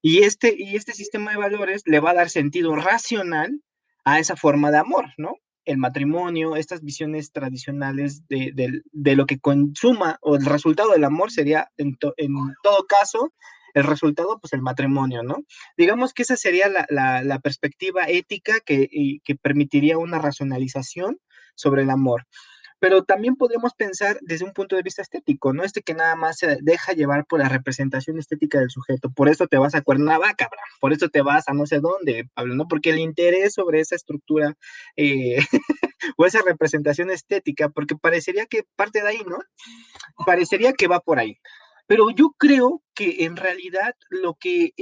y este sistema de valores le va a dar sentido racional a esa forma de amor, ¿no? El matrimonio, estas visiones tradicionales de lo que consuma o el resultado del amor sería, en todo caso, el resultado, pues el matrimonio, ¿no? Digamos que esa sería la perspectiva ética que permitiría una racionalización sobre el amor. Pero también podemos pensar desde un punto de vista estético, ¿no? Que nada más se deja llevar por la representación estética del sujeto. Por eso te vas a Cuernavaca, bro. Por eso te vas a no sé dónde, Pablo, ¿no? Porque el interés sobre esa estructura eh, o esa representación estética, porque parecería que parte de ahí, ¿no? Parecería que va por ahí. Pero yo creo que en realidad lo que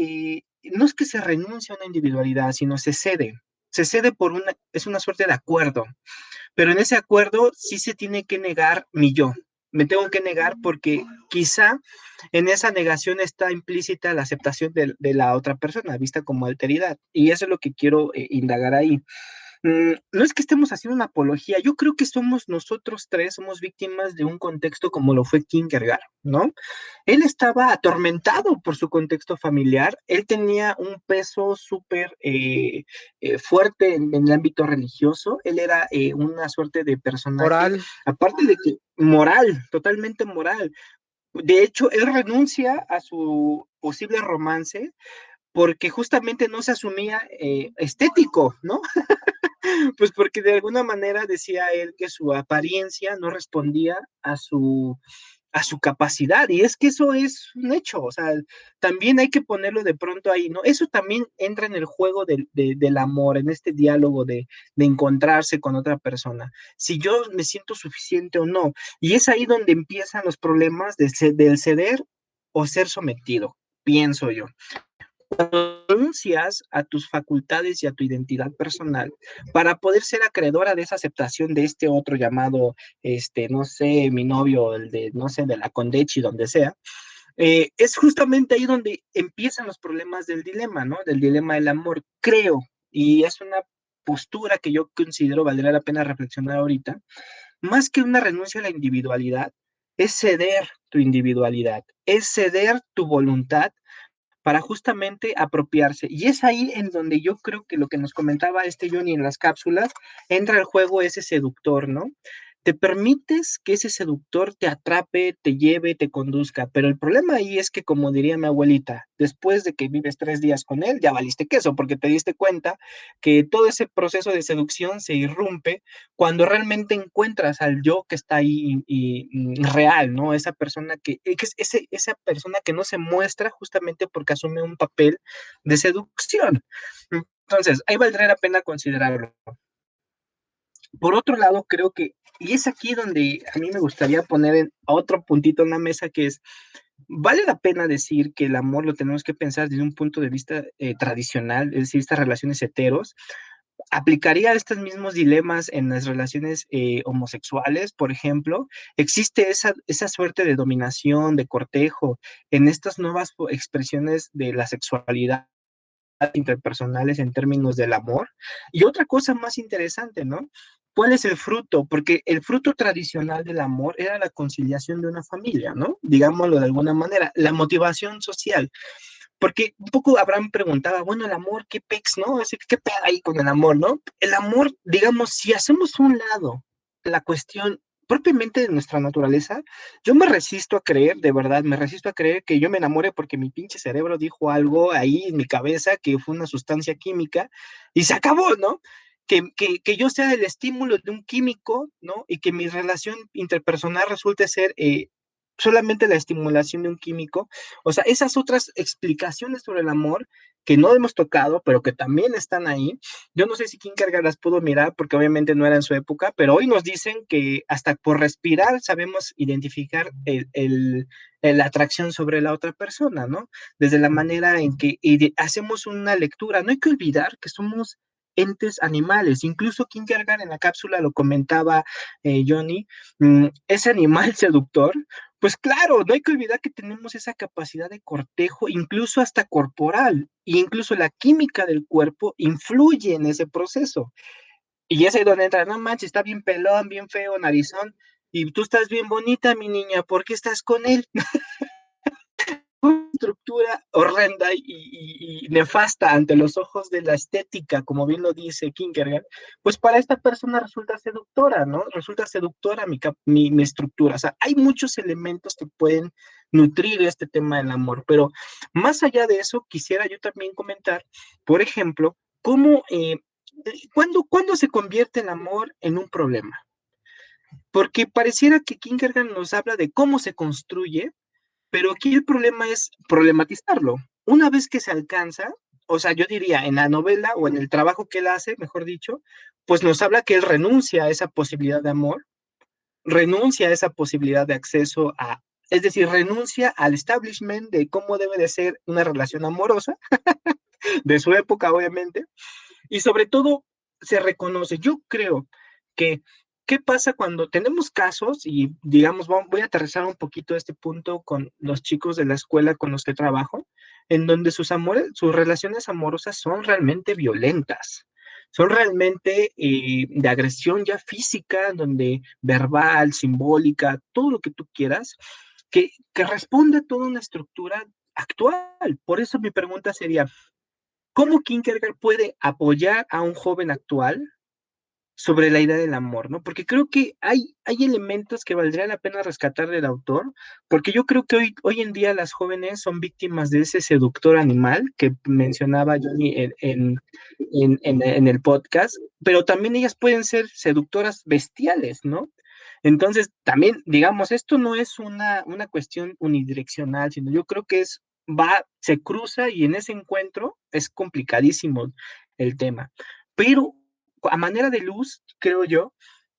no es que se renuncie a una individualidad, sino se cede. Se cede es una suerte de acuerdo, pero en ese acuerdo sí se tiene que negar mi yo. Me tengo que negar porque quizá en esa negación está implícita la aceptación de la otra persona, vista como alteridad. Y eso es lo que quiero indagar ahí. No es que estemos haciendo una apología, yo creo que somos nosotros tres, somos víctimas de un contexto como lo fue Kierkegaard, ¿no? Él estaba atormentado por su contexto familiar, él tenía un peso súper fuerte en el ámbito religioso, él era una suerte de personaje, Moral. aparte de que moral, totalmente moral. De hecho, él renuncia a su posible romance porque justamente no se asumía estético, ¿no? Pues porque de alguna manera decía él que su apariencia no respondía a su capacidad, y es que eso es un hecho, o sea, también hay que ponerlo de pronto ahí, ¿no? Eso también entra en el juego del amor, en este diálogo de encontrarse con otra persona, si yo me siento suficiente o no, y es ahí donde empiezan los problemas del ceder o ser sometido, pienso yo. Renuncias a tus facultades y a tu identidad personal para poder ser acreedora de esa aceptación de este otro llamado, no sé, mi novio, el de, no sé, de la Condechi, donde sea, es justamente ahí donde empiezan los problemas del dilema, ¿no? Del dilema del amor, creo, y es una postura que yo considero valdría la pena reflexionar ahorita, más que una renuncia a la individualidad, es ceder tu individualidad, es ceder tu voluntad para justamente apropiarse. Y es ahí en donde yo creo que lo que nos comentaba Johnny en las cápsulas, entra el juego ese seductor, ¿no? Te permites que ese seductor te atrape, te lleve, te conduzca, pero el problema ahí es que, como diría mi abuelita, después de que vives 3 días con él, ya valiste queso, porque te diste cuenta que todo ese proceso de seducción se irrumpe cuando realmente encuentras al yo que está ahí y real, ¿no? Esa persona esa persona que no se muestra justamente porque asume un papel de seducción. Entonces, ahí valdría la pena considerarlo. Por otro lado, creo que, y es aquí donde a mí me gustaría poner otro puntito en la mesa, que es, vale la pena decir que el amor lo tenemos que pensar desde un punto de vista tradicional, es decir, estas relaciones heteros. ¿Aplicaría estos mismos dilemas en las relaciones homosexuales, por ejemplo? ¿Existe esa suerte de dominación, de cortejo en estas nuevas expresiones de la sexualidad interpersonales en términos del amor? Y otra cosa más interesante, ¿no? ¿Cuál es el fruto? Porque el fruto tradicional del amor era la conciliación de una familia, ¿no? Digámoslo de alguna manera, la motivación social. Porque un poco Abraham preguntaba, bueno, el amor, ¿qué pex, no? Así, ¿qué pedo ahí con el amor, no? El amor, digamos, si hacemos un lado la cuestión propiamente de nuestra naturaleza, yo me resisto a creer, de verdad, me resisto a creer que yo me enamore porque mi pinche cerebro dijo algo ahí en mi cabeza que fue una sustancia química y se acabó, ¿no? Que yo sea el estímulo de un químico, ¿no? Y que mi relación interpersonal resulte ser solamente la estimulación de un químico. O sea, esas otras explicaciones sobre el amor que no hemos tocado, pero que también están ahí. Yo no sé si Kierkegaard las pudo mirar porque obviamente no era en su época, pero hoy nos dicen que hasta por respirar sabemos identificar la atracción sobre la otra persona, ¿no? Desde la manera en que hacemos una lectura. No hay que olvidar que somos entes animales. Incluso Kierkegaard en la cápsula lo comentaba Johnny, ese animal seductor, pues claro, no hay que olvidar que tenemos esa capacidad de cortejo, incluso hasta corporal, e incluso la química del cuerpo influye en ese proceso. Y es ahí donde entra, no manches, está bien pelón, bien feo, narizón, y tú estás bien bonita, mi niña, ¿por qué estás con él? Una estructura horrenda y nefasta ante los ojos de la estética, como bien lo dice Kierkegaard, pues para esta persona resulta seductora, ¿no? Resulta seductora mi estructura. O sea, hay muchos elementos que pueden nutrir este tema del amor, pero más allá de eso, quisiera yo también comentar, por ejemplo, cómo, ¿cuándo se convierte el amor en un problema? Porque pareciera que Kierkegaard nos habla de cómo se construye, pero aquí el problema es problematizarlo. Una vez que se alcanza, o sea, yo diría en la novela o en el trabajo que él hace, mejor dicho, pues nos habla que él renuncia a esa posibilidad de amor, renuncia a esa posibilidad de acceso a, es decir, renuncia al establishment de cómo debe de ser una relación amorosa, de su época, obviamente, y sobre todo se reconoce. Yo creo que, ¿qué pasa cuando tenemos casos? Y digamos, voy a aterrizar un poquito este punto con los chicos de la escuela con los que trabajo, en donde sus relaciones amorosas son realmente violentas. Son realmente de agresión ya física, donde verbal, simbólica, todo lo que tú quieras, que responde a toda una estructura actual. Por eso mi pregunta sería, ¿cómo Kierkegaard puede apoyar a un joven actual sobre la idea del amor, ¿no? Porque creo que hay elementos que valdría la pena rescatar del autor, porque yo creo que hoy en día las jóvenes son víctimas de ese seductor animal que mencionaba Johnny en el podcast, pero también ellas pueden ser seductoras bestiales, ¿no? Entonces, también, digamos, esto no es una cuestión unidireccional, sino yo creo que se cruza y en ese encuentro es complicadísimo el tema. Pero a manera de luz, creo yo,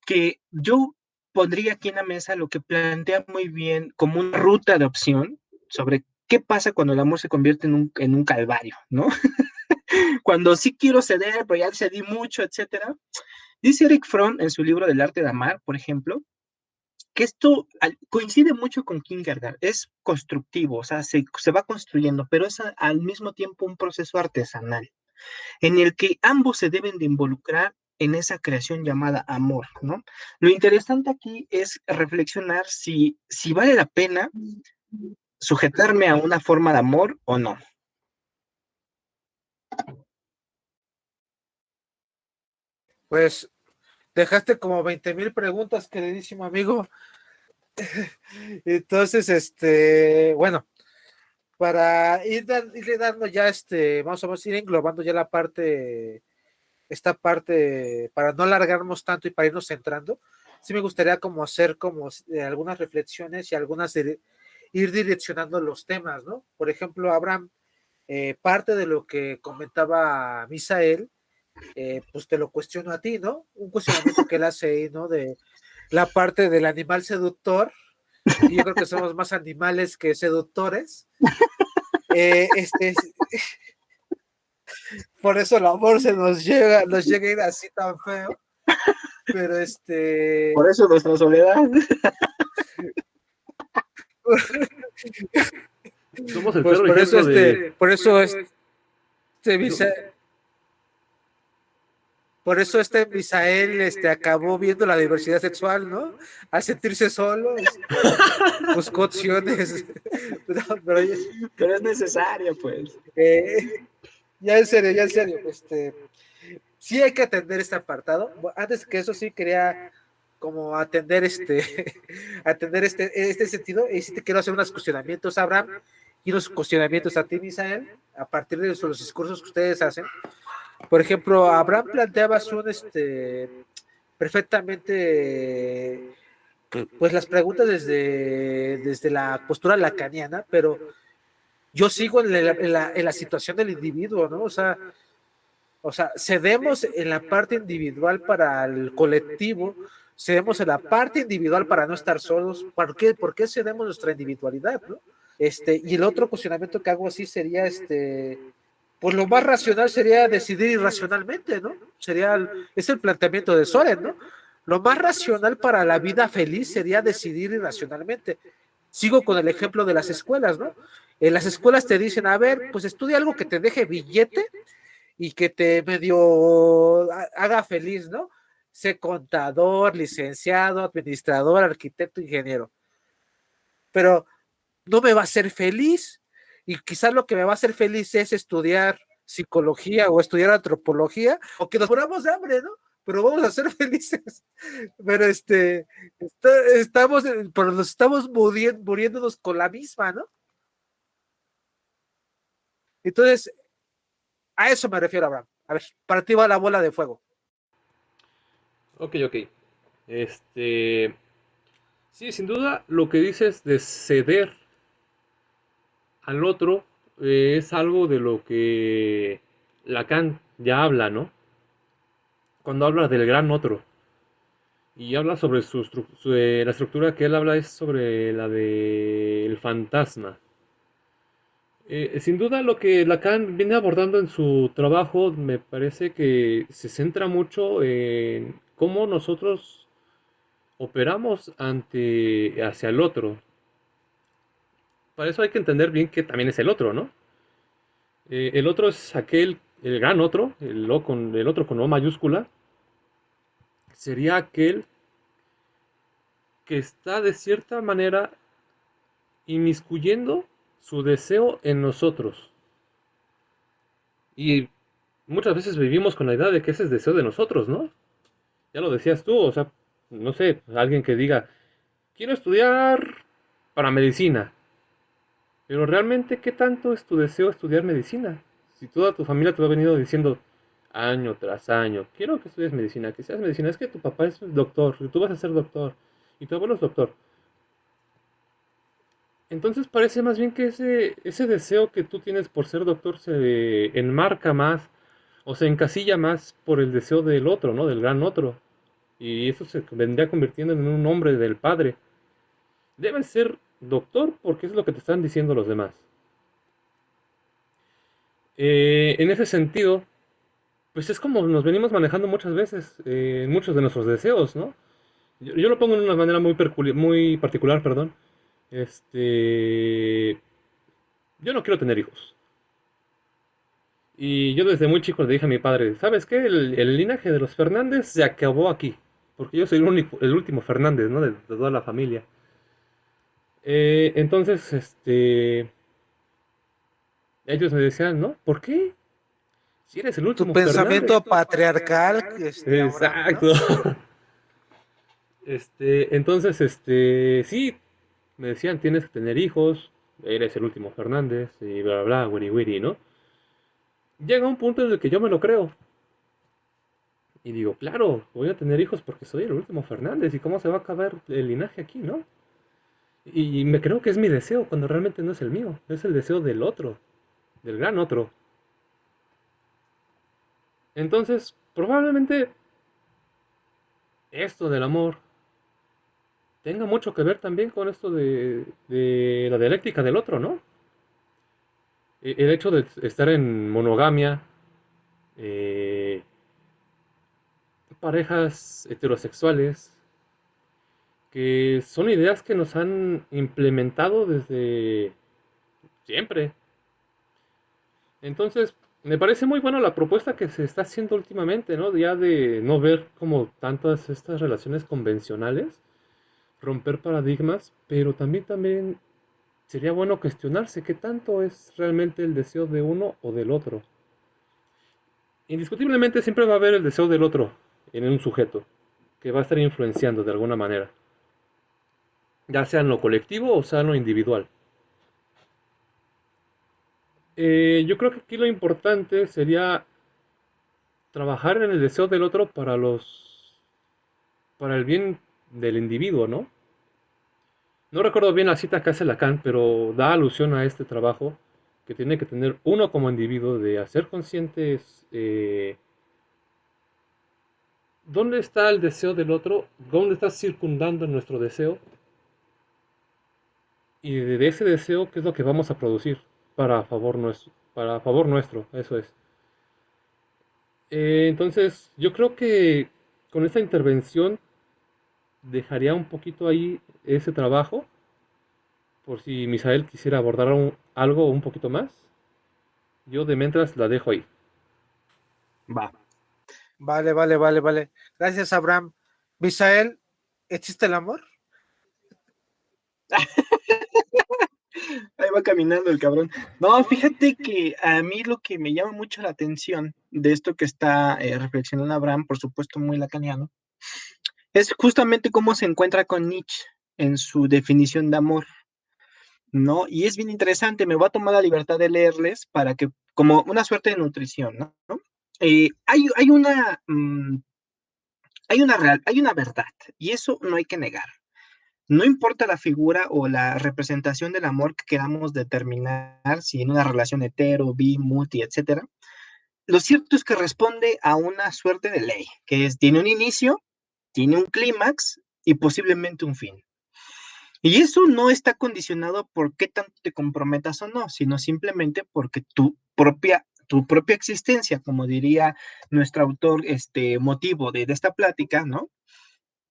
que yo pondría aquí en la mesa lo que plantea muy bien como una ruta de opción sobre qué pasa cuando el amor se convierte en un calvario, ¿no? Cuando sí quiero ceder, pero ya cedí mucho, etcétera. Dice Eric Fromm en su libro del arte de amar, por ejemplo, que esto coincide mucho con Kierkegaard, es constructivo, o sea, se va construyendo, pero es al mismo tiempo un proceso artesanal en el que ambos se deben de involucrar en esa creación llamada amor, ¿no? Lo interesante aquí es reflexionar si vale la pena sujetarme a una forma de amor o no. Pues dejaste como 20,000 preguntas, queridísimo amigo. Entonces, bueno, para irle dando ya vamos a ir englobando ya esta parte, para no alargarnos tanto y para irnos centrando, sí me gustaría como hacer como algunas reflexiones y ir direccionando los temas, ¿no? Por ejemplo, Abraham, parte de lo que comentaba Misael, pues te lo cuestiono a ti, ¿no? Un cuestionamiento que él hace ahí, ¿no? De la parte del animal seductor y yo creo que somos más animales que seductores. Eh, este, por eso el amor nos llega a ir así tan feo, pero Por eso nuestra soledad. Somos el pues claro ejemplo de... Misael, por eso Misael acabó viendo la diversidad sexual, ¿no? Al sentirse solo, buscó opciones. Pero es necesario, pues. Ya en serio, sí hay que atender este apartado. Antes que eso sí quería como atender atender este sentido, y sí te quiero hacer unos cuestionamientos, Abraham, y unos cuestionamientos a ti, Misael, a partir de los discursos que ustedes hacen. Por ejemplo, Abraham planteabas perfectamente pues las preguntas desde la postura lacaniana, pero yo sigo en la situación del individuo, ¿no? O sea, cedemos en la parte individual para el colectivo, cedemos en la parte individual para no estar solos. ¿Por qué cedemos nuestra individualidad, no? Y el otro cuestionamiento que hago así sería, pues lo más racional sería decidir irracionalmente, ¿no? Es el planteamiento de Soren, ¿no? Lo más racional para la vida feliz sería decidir irracionalmente. Sigo con el ejemplo de las escuelas, ¿no? En las escuelas te dicen, a ver, pues estudia algo que te deje billete y que te medio haga feliz, ¿no? Sé contador, licenciado, administrador, arquitecto, ingeniero. Pero no me va a hacer feliz, y quizás lo que me va a hacer feliz es estudiar psicología o estudiar antropología, o que nos moramos de hambre, ¿no? Pero vamos a ser felices. Pero nos estamos muriéndonos con la misma, ¿no? Entonces, a eso me refiero, Abraham. A ver, para ti va la bola de fuego. Ok. Sí, sin duda, lo que dices de ceder al otro es algo de lo que Lacan ya habla, ¿no? Cuando habla del gran otro. Y habla sobre la estructura que él habla es sobre la del fantasma. Sin duda lo que Lacan viene abordando en su trabajo me parece que se centra mucho en cómo nosotros operamos hacia el otro. Para eso hay que entender bien que también es el otro, ¿no? El otro es el gran otro, el otro con O mayúscula, sería aquel que está de cierta manera inmiscuyendo su deseo en nosotros. Y muchas veces vivimos con la idea de que ese es deseo de nosotros, ¿no? Ya lo decías tú, o sea, no sé, alguien que diga, quiero estudiar para medicina, pero realmente, ¿qué tanto es tu deseo estudiar medicina? Si toda tu familia te lo ha venido diciendo año tras año, quiero que estudies medicina, que seas medicina, es que tu papá es doctor, y tú vas a ser doctor, y tu abuelo es doctor. Entonces parece más bien que ese deseo que tú tienes por ser doctor se enmarca más o se encasilla más por el deseo del otro, ¿no? Del gran otro. Y eso se vendría convirtiendo en un nombre del padre. Debes ser doctor porque es lo que te están diciendo los demás. En ese sentido, pues es como nos venimos manejando muchas veces, muchos de nuestros deseos, ¿no? Yo lo pongo de una manera muy particular, perdón. Este, yo no quiero tener hijos. Y yo desde muy chico le dije a mi padre, ¿sabes qué? El linaje de los Fernández se acabó aquí. Porque yo soy el último Fernández, ¿no? De toda la familia. Entonces, ellos me decían, ¿no? ¿Por qué? Si eres el Tu último Fernández. pensamiento patriarcal, Abraham, ¿no? Exacto. Entonces, sí, me decían, tienes que tener hijos, eres el último Fernández, y bla, bla, bla, wiri, wiri, ¿no? Llega un punto en el que yo me lo creo. Y digo, claro, voy a tener hijos porque soy el último Fernández. ¿Y cómo se va a acabar el linaje aquí, no? Y me creo que es mi deseo, cuando realmente no es el mío. Es el deseo del otro, del gran otro. Entonces, probablemente esto del amor tenga mucho que ver también con esto de la dialéctica del otro, ¿no? El hecho de estar en monogamia, eh, parejas heterosexuales, que son ideas que nos han implementado desde siempre. Entonces, me parece muy buena la propuesta que se está haciendo últimamente, ¿no? Ya de no ver como tantas estas relaciones convencionales, romper paradigmas, pero también sería bueno cuestionarse qué tanto es realmente el deseo de uno o del otro. Indiscutiblemente siempre va a haber el deseo del otro en un sujeto, que va a estar influenciando de alguna manera, ya sea en lo colectivo o sea en lo individual. Yo creo que aquí lo importante sería trabajar en el deseo del otro para el bien del individuo, ¿no? No recuerdo bien la cita que hace Lacan, pero da alusión a este trabajo que tiene que tener uno como individuo de hacer conscientes dónde está el deseo del otro, dónde está circundando nuestro deseo y de ese deseo qué es lo que vamos a producir para favor nuestro, eso es. Entonces, yo creo que con esta intervención dejaría un poquito ahí ese trabajo, por si Misael quisiera abordar algo un poquito más. Yo de mientras la dejo ahí. Va. Vale, vale, vale, vale. Gracias, Abraham. Misael, ¿existe el amor? Ahí va caminando el cabrón. No, fíjate que a mí lo que me llama mucho la atención de esto que está reflexionando Abraham, por supuesto muy lacaniano, es justamente cómo se encuentra con Nietzsche en su definición de amor, ¿no? Y es bien interesante, me voy a tomar la libertad de leerles para que, como una suerte de nutrición, ¿no? Hay hay una verdad, y eso no hay que negar. No importa la figura o la representación del amor que queramos determinar, si en una relación hetero, bi, multi, etcétera, lo cierto es que responde a una suerte de ley, que es, tiene un inicio, tiene un clímax y posiblemente un fin. Y eso no está condicionado por qué tanto te comprometas o no, sino simplemente porque tu propia existencia, como diría nuestro autor, motivo de esta plática, ¿no?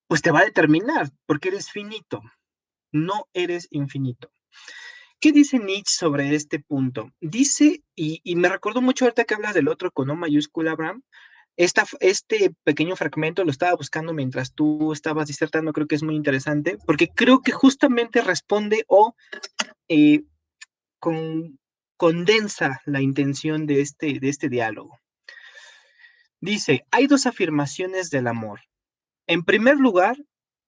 Pues te va a determinar, porque eres finito, no eres infinito. ¿Qué dice Nietzsche sobre este punto? Dice, y me recordó mucho ahorita que hablas del otro con O mayúscula, Abraham, este pequeño fragmento lo estaba buscando mientras tú estabas disertando, creo que es muy interesante, porque creo que justamente responde o eh, con, condensa la intención de este diálogo. Dice, hay dos afirmaciones del amor. En primer lugar,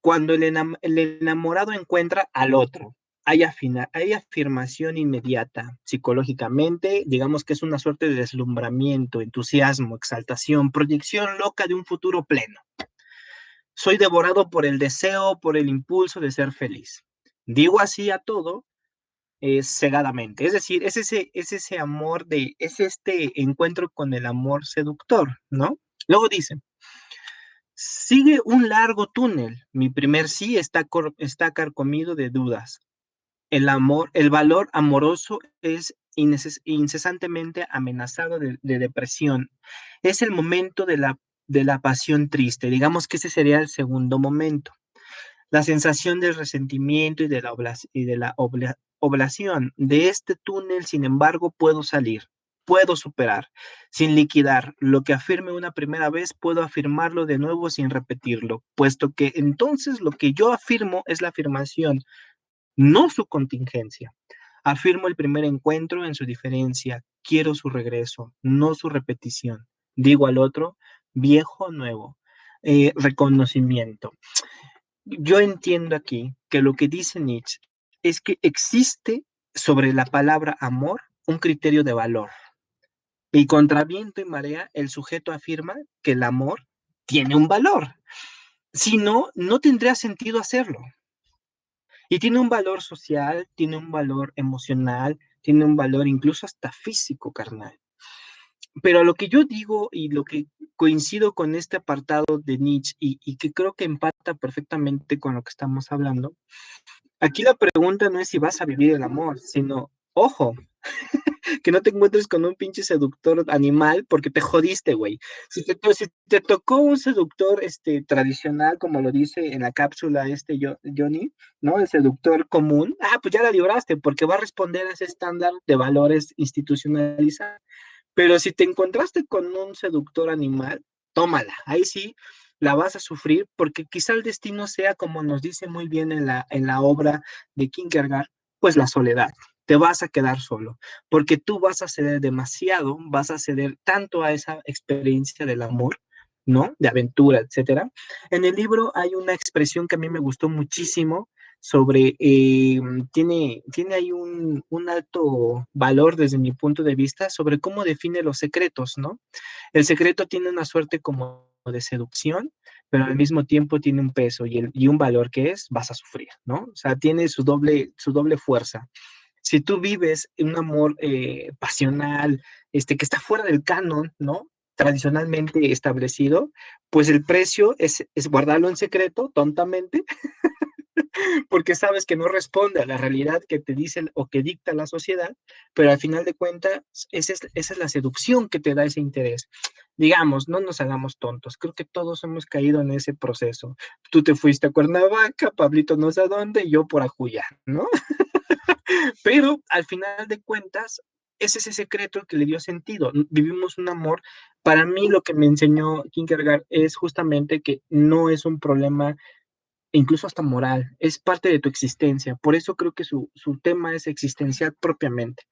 cuando el enamorado encuentra al otro, hay afirmación inmediata psicológicamente, digamos que es una suerte de deslumbramiento, entusiasmo, exaltación, proyección loca de un futuro pleno. Soy devorado por el deseo, por el impulso de ser feliz. Digo así a todo cegadamente, es decir, es ese amor es este encuentro con el amor seductor, ¿no? Luego dice, sigue un largo túnel. Mi primer sí está carcomido de dudas. El valor amoroso es incesantemente amenazado de depresión. Es el momento de la pasión triste. Digamos que ese sería el segundo momento. La sensación del resentimiento y de la oblación. De este túnel, sin embargo, puedo salir. Puedo superar, sin liquidar. Lo que afirme una primera vez, puedo afirmarlo de nuevo sin repetirlo, puesto que entonces lo que yo afirmo es la afirmación, no su contingencia. Afirmo el primer encuentro en su diferencia, quiero su regreso, no su repetición. Digo al otro, viejo o nuevo, reconocimiento. Yo entiendo aquí que lo que dice Nietzsche es que existe sobre la palabra amor un criterio de valor. Y contra viento y marea, el sujeto afirma que el amor tiene un valor. Si no, no tendría sentido hacerlo. Y tiene un valor social, tiene un valor emocional, tiene un valor incluso hasta físico, carnal. Pero a lo que yo digo y lo que coincido con este apartado de Nietzsche y que creo que empata perfectamente con lo que estamos hablando, aquí la pregunta no es si vas a vivir el amor, sino, ojo, que no te encuentres con un pinche seductor animal porque te jodiste, güey. Si te tocó un seductor tradicional, como lo dice en la cápsula Johnny, ¿no? El seductor común, pues ya la libraste porque va a responder a ese estándar de valores institucionalizados. Pero si te encontraste con un seductor animal, tómala. Ahí sí la vas a sufrir porque quizá el destino sea, como nos dice muy bien en la obra de Kierkegaard, pues la soledad. Te vas a quedar solo, porque tú vas a ceder demasiado, vas a ceder tanto a esa experiencia del amor, ¿no? De aventura, etcétera. En el libro hay una expresión que a mí me gustó muchísimo sobre, tiene ahí un alto valor desde mi punto de vista sobre cómo define los secretos, ¿no? El secreto tiene una suerte como de seducción, pero al mismo tiempo tiene un peso y un valor que es, vas a sufrir, ¿no? O sea, tiene su doble fuerza. Si tú vives un amor pasional, que está fuera del canon, ¿no? Tradicionalmente establecido, pues el precio es guardarlo en secreto, tontamente, porque sabes que no responde a la realidad que te dicen o que dicta la sociedad, pero al final de cuentas, esa es la seducción que te da ese interés. Digamos, no nos hagamos tontos, creo que todos hemos caído en ese proceso. Tú te fuiste a Cuernavaca, Pablito no sé a dónde, y yo por Ajuya, ¿no? Pero al final de cuentas, ese es ese secreto que le dio sentido. Vivimos un amor. Para mí, lo que me enseñó Kierkegaard es justamente que no es un problema, incluso hasta moral, es parte de tu existencia. Por eso creo que su tema es existencial propiamente.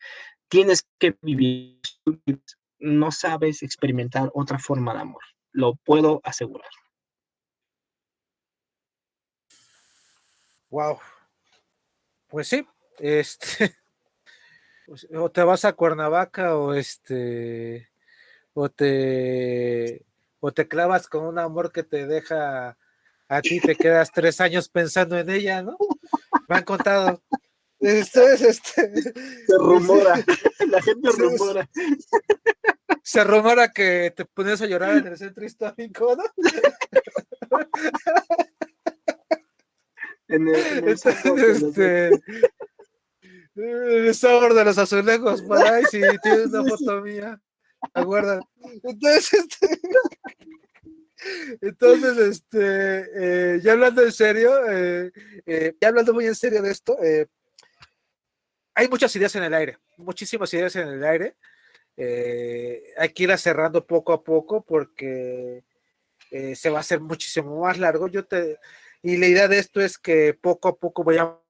Tienes que vivir, no sabes experimentar otra forma de amor. Lo puedo asegurar. Wow, pues sí, este, pues, o te vas a Cuernavaca o te, o te clavas con un amor que te deja a ti, te quedas 3 años pensando en ella, ¿no? Me han contado. Se rumora, la gente se, rumora. se rumora que te pones a llorar en el centro histórico, ¿no? En el Entonces, el sabor de los azulejos por ahí, si tienes una foto mía, aguarda. Entonces, ya hablando en serio, ya hablando muy en serio de esto, hay muchas ideas en el aire, muchísimas ideas en el aire. Hay que irlas cerrando poco a poco porque se va a hacer muchísimo más largo. Y la idea de esto es que poco a poco vayamos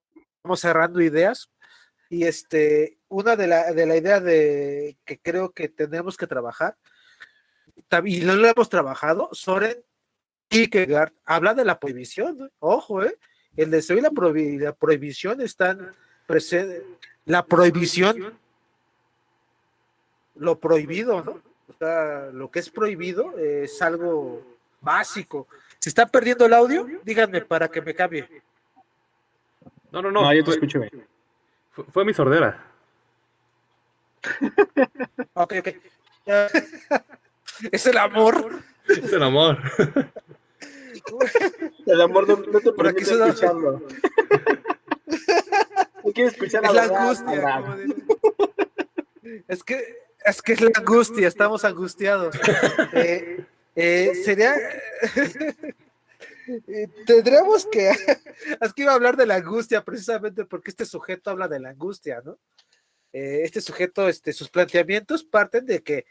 cerrando ideas. Y una de la idea de que creo que tenemos que trabajar, y no lo hemos trabajado, Soren Kierkegaard habla de la prohibición, ¿no? Ojo, el deseo y la prohibición están presentes. La prohibición, lo prohibido, ¿no? O sea, lo que es prohibido es algo básico. ¿Se está perdiendo el audio? Díganme para que me cambie. No, no, No, no. yo te escucho bien. Fue mi sordera. Ok, ok. Es el amor. Es el amor. El amor no te Por aquí permite escucharlo. No quiero escuchar es la verdad, angustia. Como es que es la angustia, estamos angustiados. Sería. Tendríamos que. Es que iba a hablar de la angustia precisamente porque este sujeto habla de la angustia, ¿no? Este sujeto, sus planteamientos parten de que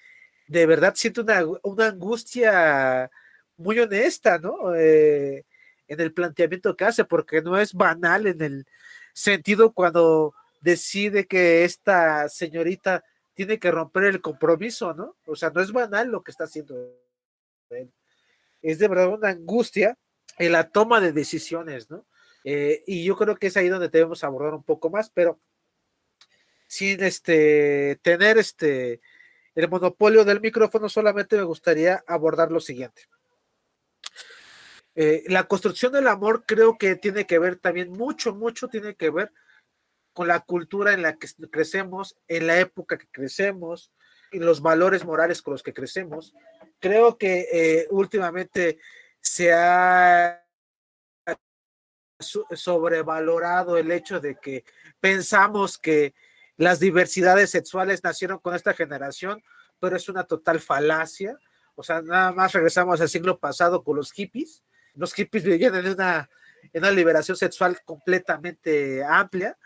de verdad siente una angustia muy honesta, ¿no? En el planteamiento que hace, porque no es banal en el sentido cuando decide que esta señorita tiene que romper el compromiso, ¿no? O sea, no es banal lo que está haciendo él. Es de verdad una angustia en la toma de decisiones, ¿no? Y yo creo que es ahí donde debemos abordar un poco más, pero sin tener el monopolio del micrófono, solamente me gustaría abordar lo siguiente. La construcción del amor creo que tiene que ver también mucho tiene que ver con la cultura en la que crecemos, en la época que crecemos, los valores morales con los que crecemos. Creo que últimamente se ha sobrevalorado el hecho de que pensamos que las diversidades sexuales nacieron con esta generación, pero es una total falacia. O sea, nada más regresamos al siglo pasado con los hippies. Los hippies vivían en una liberación sexual completamente amplia,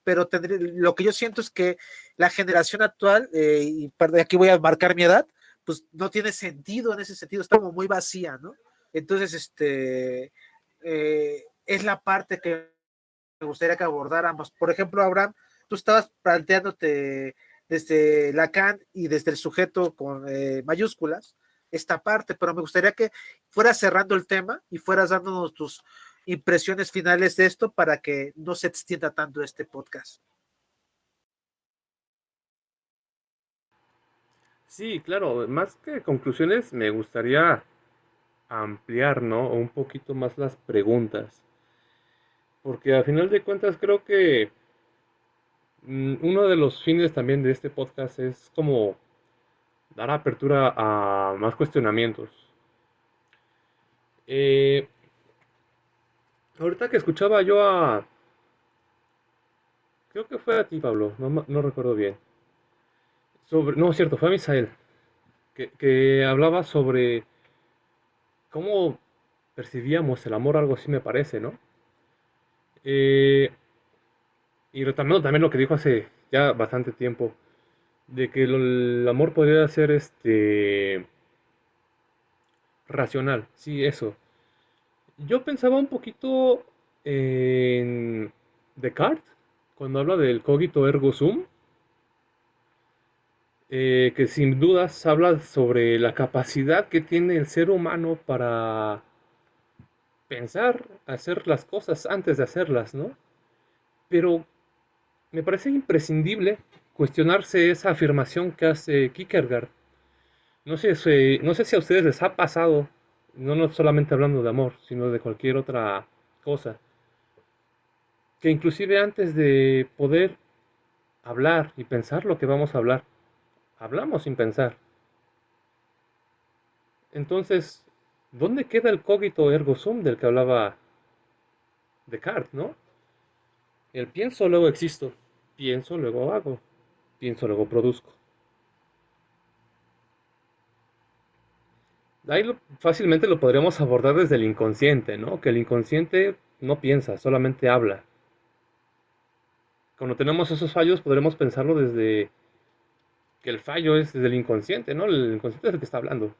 pero lo que yo siento es que la generación actual, y aquí voy a marcar mi edad, pues no tiene sentido en ese sentido, está como muy vacía, ¿no? Entonces, es la parte que me gustaría que abordáramos. Por ejemplo, Abraham, tú estabas planteándote desde Lacan y desde el sujeto con mayúsculas esta parte, pero me gustaría que fueras cerrando el tema y fueras dándonos tus impresiones finales de esto para que no se extienda tanto este podcast. Sí, claro, más que conclusiones, me gustaría ampliar, ¿no? Un poquito más las preguntas. Porque a final de cuentas creo que uno de los fines también de este podcast es como dar apertura a más cuestionamientos. Eh, Ahorita que escuchaba yo creo que fue a ti, Pablo, no recuerdo bien. No, es cierto, fue a Misael, que hablaba sobre cómo percibíamos el amor, algo así me parece, ¿no? Eh, y retomando también lo que dijo hace ya bastante tiempo, de que el amor podría ser racional, sí, eso. Yo pensaba un poquito en Descartes, cuando habla del cogito ergo sum, que sin dudas habla sobre la capacidad que tiene el ser humano para pensar, hacer las cosas antes de hacerlas, ¿no? Pero me parece imprescindible cuestionarse esa afirmación que hace Kierkegaard. No sé si a ustedes les ha pasado, no solamente hablando de amor, sino de cualquier otra cosa, que inclusive antes de poder hablar y pensar lo que vamos a hablar, hablamos sin pensar. Entonces, ¿dónde queda el cogito ergo sum del que hablaba Descartes, no? El pienso, luego existo. Pienso, luego hago. Pienso, luego produzco. Ahí fácilmente lo podríamos abordar desde el inconsciente, ¿no? Que el inconsciente no piensa, solamente habla. Cuando tenemos esos fallos, podremos pensarlo desde que el fallo es desde el inconsciente, ¿no? El inconsciente es el que está hablando.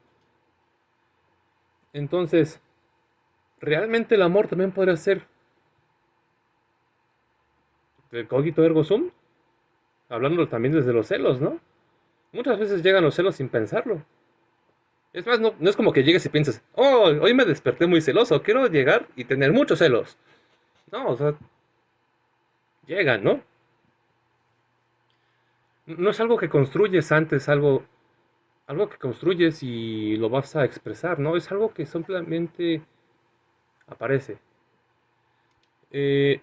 Entonces, realmente el amor también podría ser el cogito ergo sum, hablándolo también desde los celos, ¿no? Muchas veces llegan los celos sin pensarlo. Es más, no es como que llegues y pienses, oh, hoy me desperté muy celoso, quiero llegar y tener muchos celos. No, o sea, llegan, ¿no? No es algo que construyes antes, algo que construyes y lo vas a expresar, ¿no? Es algo que simplemente aparece. Eh,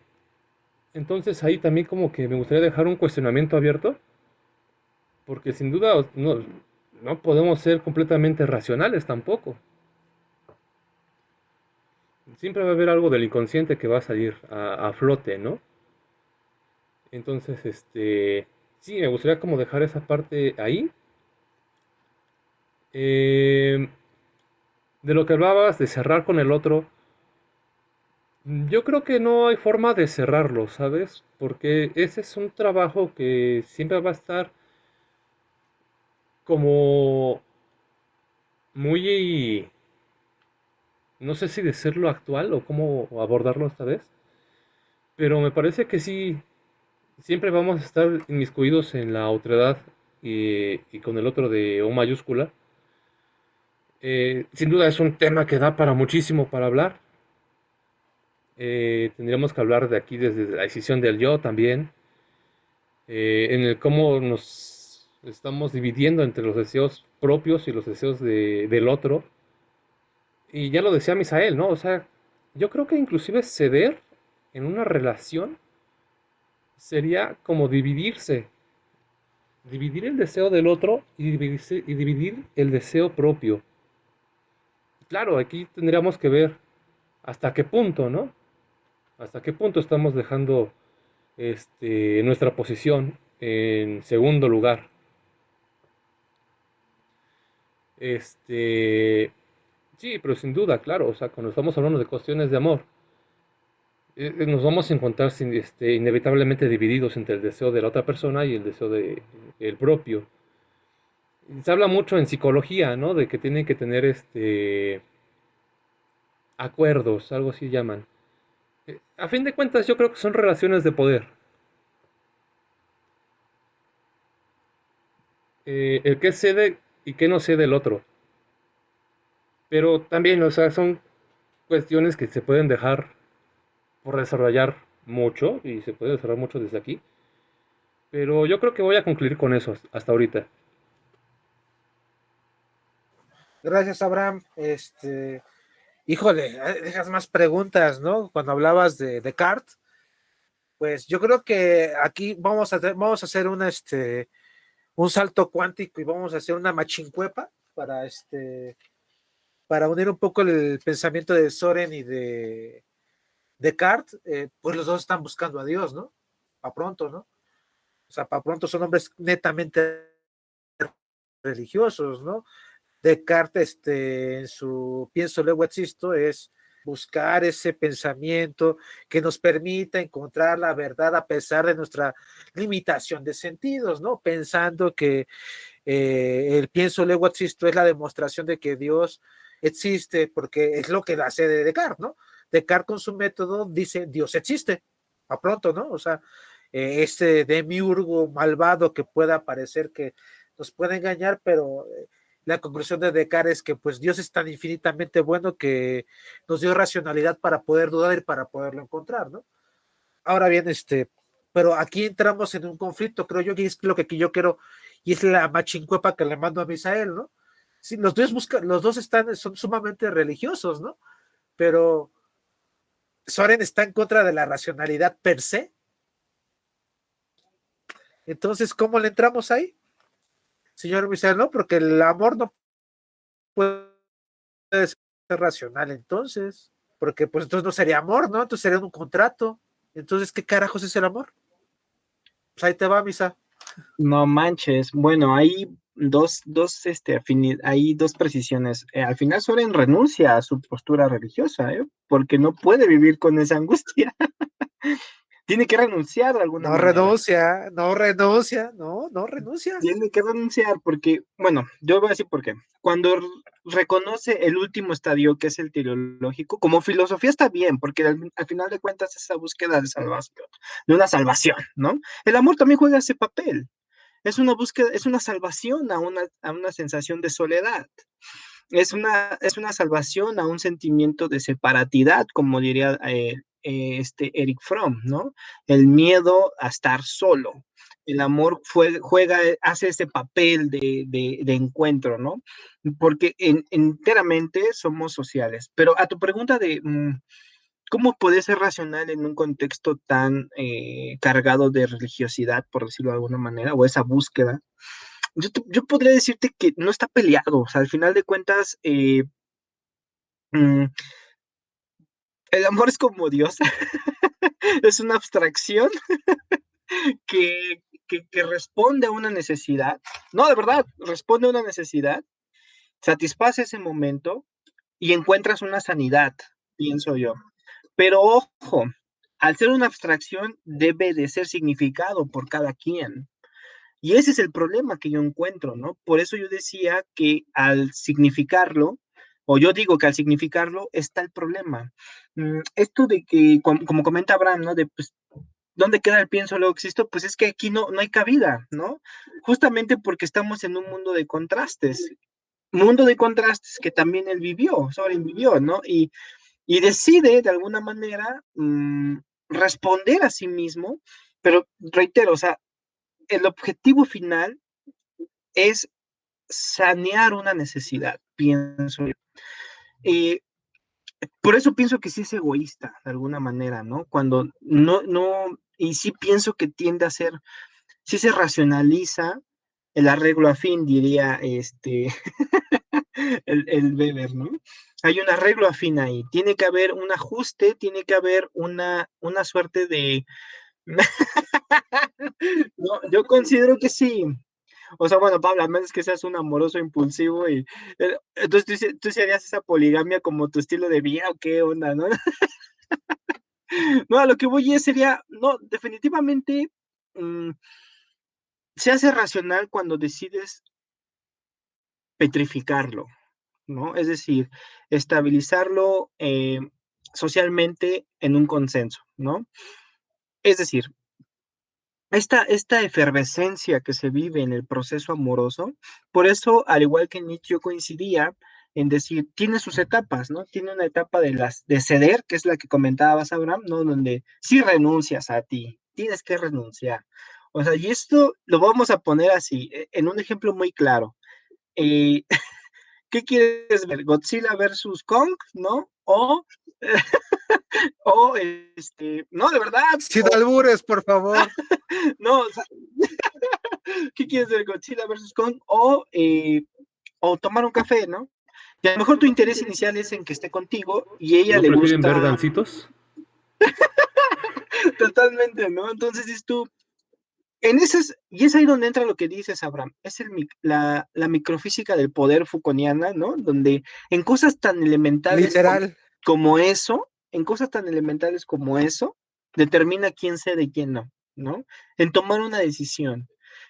entonces ahí también como que me gustaría dejar un cuestionamiento abierto, porque sin duda no podemos ser completamente racionales tampoco. Siempre va a haber algo del inconsciente que va a salir a flote, ¿no? Entonces, sí, me gustaría como dejar esa parte ahí. Eh, de lo que hablabas, de cerrar con el otro, yo creo que no hay forma de cerrarlo, ¿sabes? Porque ese es un trabajo que siempre va a estar como muy, no sé si decirlo actual o cómo abordarlo esta vez, pero me parece que sí, siempre vamos a estar inmiscuidos en la otredad y con el otro de O mayúscula. Sin duda es un tema que da para muchísimo para hablar. Tendríamos que hablar de aquí desde la decisión del yo también, en el cómo nos estamos dividiendo entre los deseos propios y los deseos del otro. Y ya lo decía Misael, ¿no? O sea, yo creo que inclusive ceder en una relación sería como dividirse. dividir el deseo del otro y dividir el deseo propio. Claro, aquí tendríamos que ver hasta qué punto, ¿no? Hasta qué punto estamos dejando nuestra posición en segundo lugar. Este, sí, pero sin duda, claro, o sea, cuando estamos hablando de cuestiones de amor, nos vamos a encontrar inevitablemente divididos entre el deseo de la otra persona y el deseo de el propio. Se habla mucho en psicología, ¿no? De que tienen que tener acuerdos, algo así llaman. A fin de cuentas, yo creo que son relaciones de poder. El que cede y que no cede el otro. Pero también, o sea, son cuestiones que se pueden dejar por desarrollar mucho y se puede desarrollar mucho desde aquí. Pero yo creo que voy a concluir con eso hasta ahorita. Gracias, Abraham. Híjole, dejas más preguntas, ¿no? Cuando hablabas de Descartes, pues yo creo que aquí vamos a hacer un salto cuántico y vamos a hacer una machincuepa para unir un poco el pensamiento de Soren y de Descartes. Pues los dos están buscando a Dios, ¿no? Para pronto, ¿no? O sea, para pronto son hombres netamente religiosos, ¿no? Descartes, en su pienso, luego existo, es buscar ese pensamiento que nos permita encontrar la verdad a pesar de nuestra limitación de sentidos, ¿no? Pensando que el pienso, luego existo es la demostración de que Dios existe, porque es lo que hace de Descartes, ¿no? Descartes con su método dice Dios existe, a pronto, ¿no? O sea, ese demiurgo malvado que pueda parecer que nos puede engañar, pero la conclusión de Descartes es que pues Dios es tan infinitamente bueno que nos dio racionalidad para poder dudar y para poderlo encontrar, ¿no? Ahora bien, pero aquí entramos en un conflicto, creo yo, que es lo que yo quiero, y es la machincuepa que le mando a Misael, ¿no? Sí, los dos son sumamente religiosos, ¿no? Pero Soren está en contra de la racionalidad per se. Entonces, ¿cómo le entramos ahí, señor Misael? No, porque el amor no puede ser racional, entonces, porque pues entonces no sería amor, ¿no? Entonces sería un contrato. Entonces, ¿qué carajos es el amor? Pues ahí te va, Misa. No manches. Bueno, hay hay dos precisiones. Al final Soren renuncia a su postura religiosa, ¿eh? Porque no puede vivir con esa angustia. Tiene que renunciar de alguna No manera. renuncia, no renuncia, no renuncia. Tiene que renunciar porque, bueno, yo voy a decir por qué. Cuando reconoce el último estadio, que es el teleológico, como filosofía está bien, porque al final de cuentas es esa búsqueda de salvación, de una salvación, ¿no? El amor también juega ese papel. Es una búsqueda, es una salvación a una sensación de soledad. Es una salvación a un sentimiento de separatidad, como diría Eric Fromm, ¿no? El miedo a estar solo. El amor juega, hace ese papel de encuentro, ¿no? Porque enteramente somos sociales. Pero a tu pregunta de cómo puede ser racional en un contexto tan cargado de religiosidad, por decirlo de alguna manera, o esa búsqueda, yo podría decirte que no está peleado. O sea, al final de cuentas, mm, el amor es como Dios, es una abstracción que responde a una necesidad. No, de verdad, responde a una necesidad, satisface ese momento y encuentras una sanidad, pienso yo. Pero ojo, al ser una abstracción, debe de ser significado por cada quien. Y ese es el problema que yo encuentro, ¿no? Por eso yo decía que al significarlo, o yo digo que al significarlo está el problema. Esto de que, como comenta Abraham, ¿no? De, pues, ¿dónde queda el pienso luego existo? Pues es que aquí no hay cabida, ¿no? Justamente porque estamos en un mundo de contrastes que también él vivió, Soren vivió, ¿no? Y decide de alguna manera responder a sí mismo, pero reitero, o sea, el objetivo final es sanear una necesidad, pienso yo. Eh, por eso pienso que sí es egoísta, de alguna manera, ¿no? Y sí pienso que tiende a ser, sí se racionaliza el arreglo afín, diría el Weber, ¿no? Hay un arreglo afín ahí, tiene que haber un ajuste, tiene que haber una suerte de... No, yo considero que sí. O sea, bueno, Pablo, a menos que seas un amoroso impulsivo y entonces tú sí harías esa poligamia como tu estilo de vida o qué onda, ¿no? No, a lo que voy sería, no, definitivamente se hace racional cuando decides petrificarlo, ¿no? Es decir, estabilizarlo socialmente en un consenso, ¿no? Es decir, esta efervescencia que se vive en el proceso amoroso, por eso, al igual que Nietzsche, yo coincidía en decir, tiene sus etapas, ¿no? Tiene una etapa de ceder, que es la que comentabas, Abraham, ¿no? Donde sí renuncias a ti, tienes que renunciar. O sea, y esto lo vamos a poner así, en un ejemplo muy claro. Eh, ¿Qué quieres ver? ¿Godzilla versus Kong, no? O no, de verdad, Sin albures, por favor. no, o sea, ¿qué quieres ver? ¿Godzilla versus Kong? O tomar un café, ¿no? Y a lo mejor tu interés inicial es en que esté contigo y a ella ¿No le prefieren ver gusta gancitos? totalmente, ¿no? Entonces dices tú, y es ahí donde entra lo que dices, Abraham, es la microfísica del poder Foucaultiana, ¿no? Donde en cosas tan elementales Literal. como eso, en cosas tan elementales como eso, determina quién cede y quién no, ¿no? En tomar una decisión.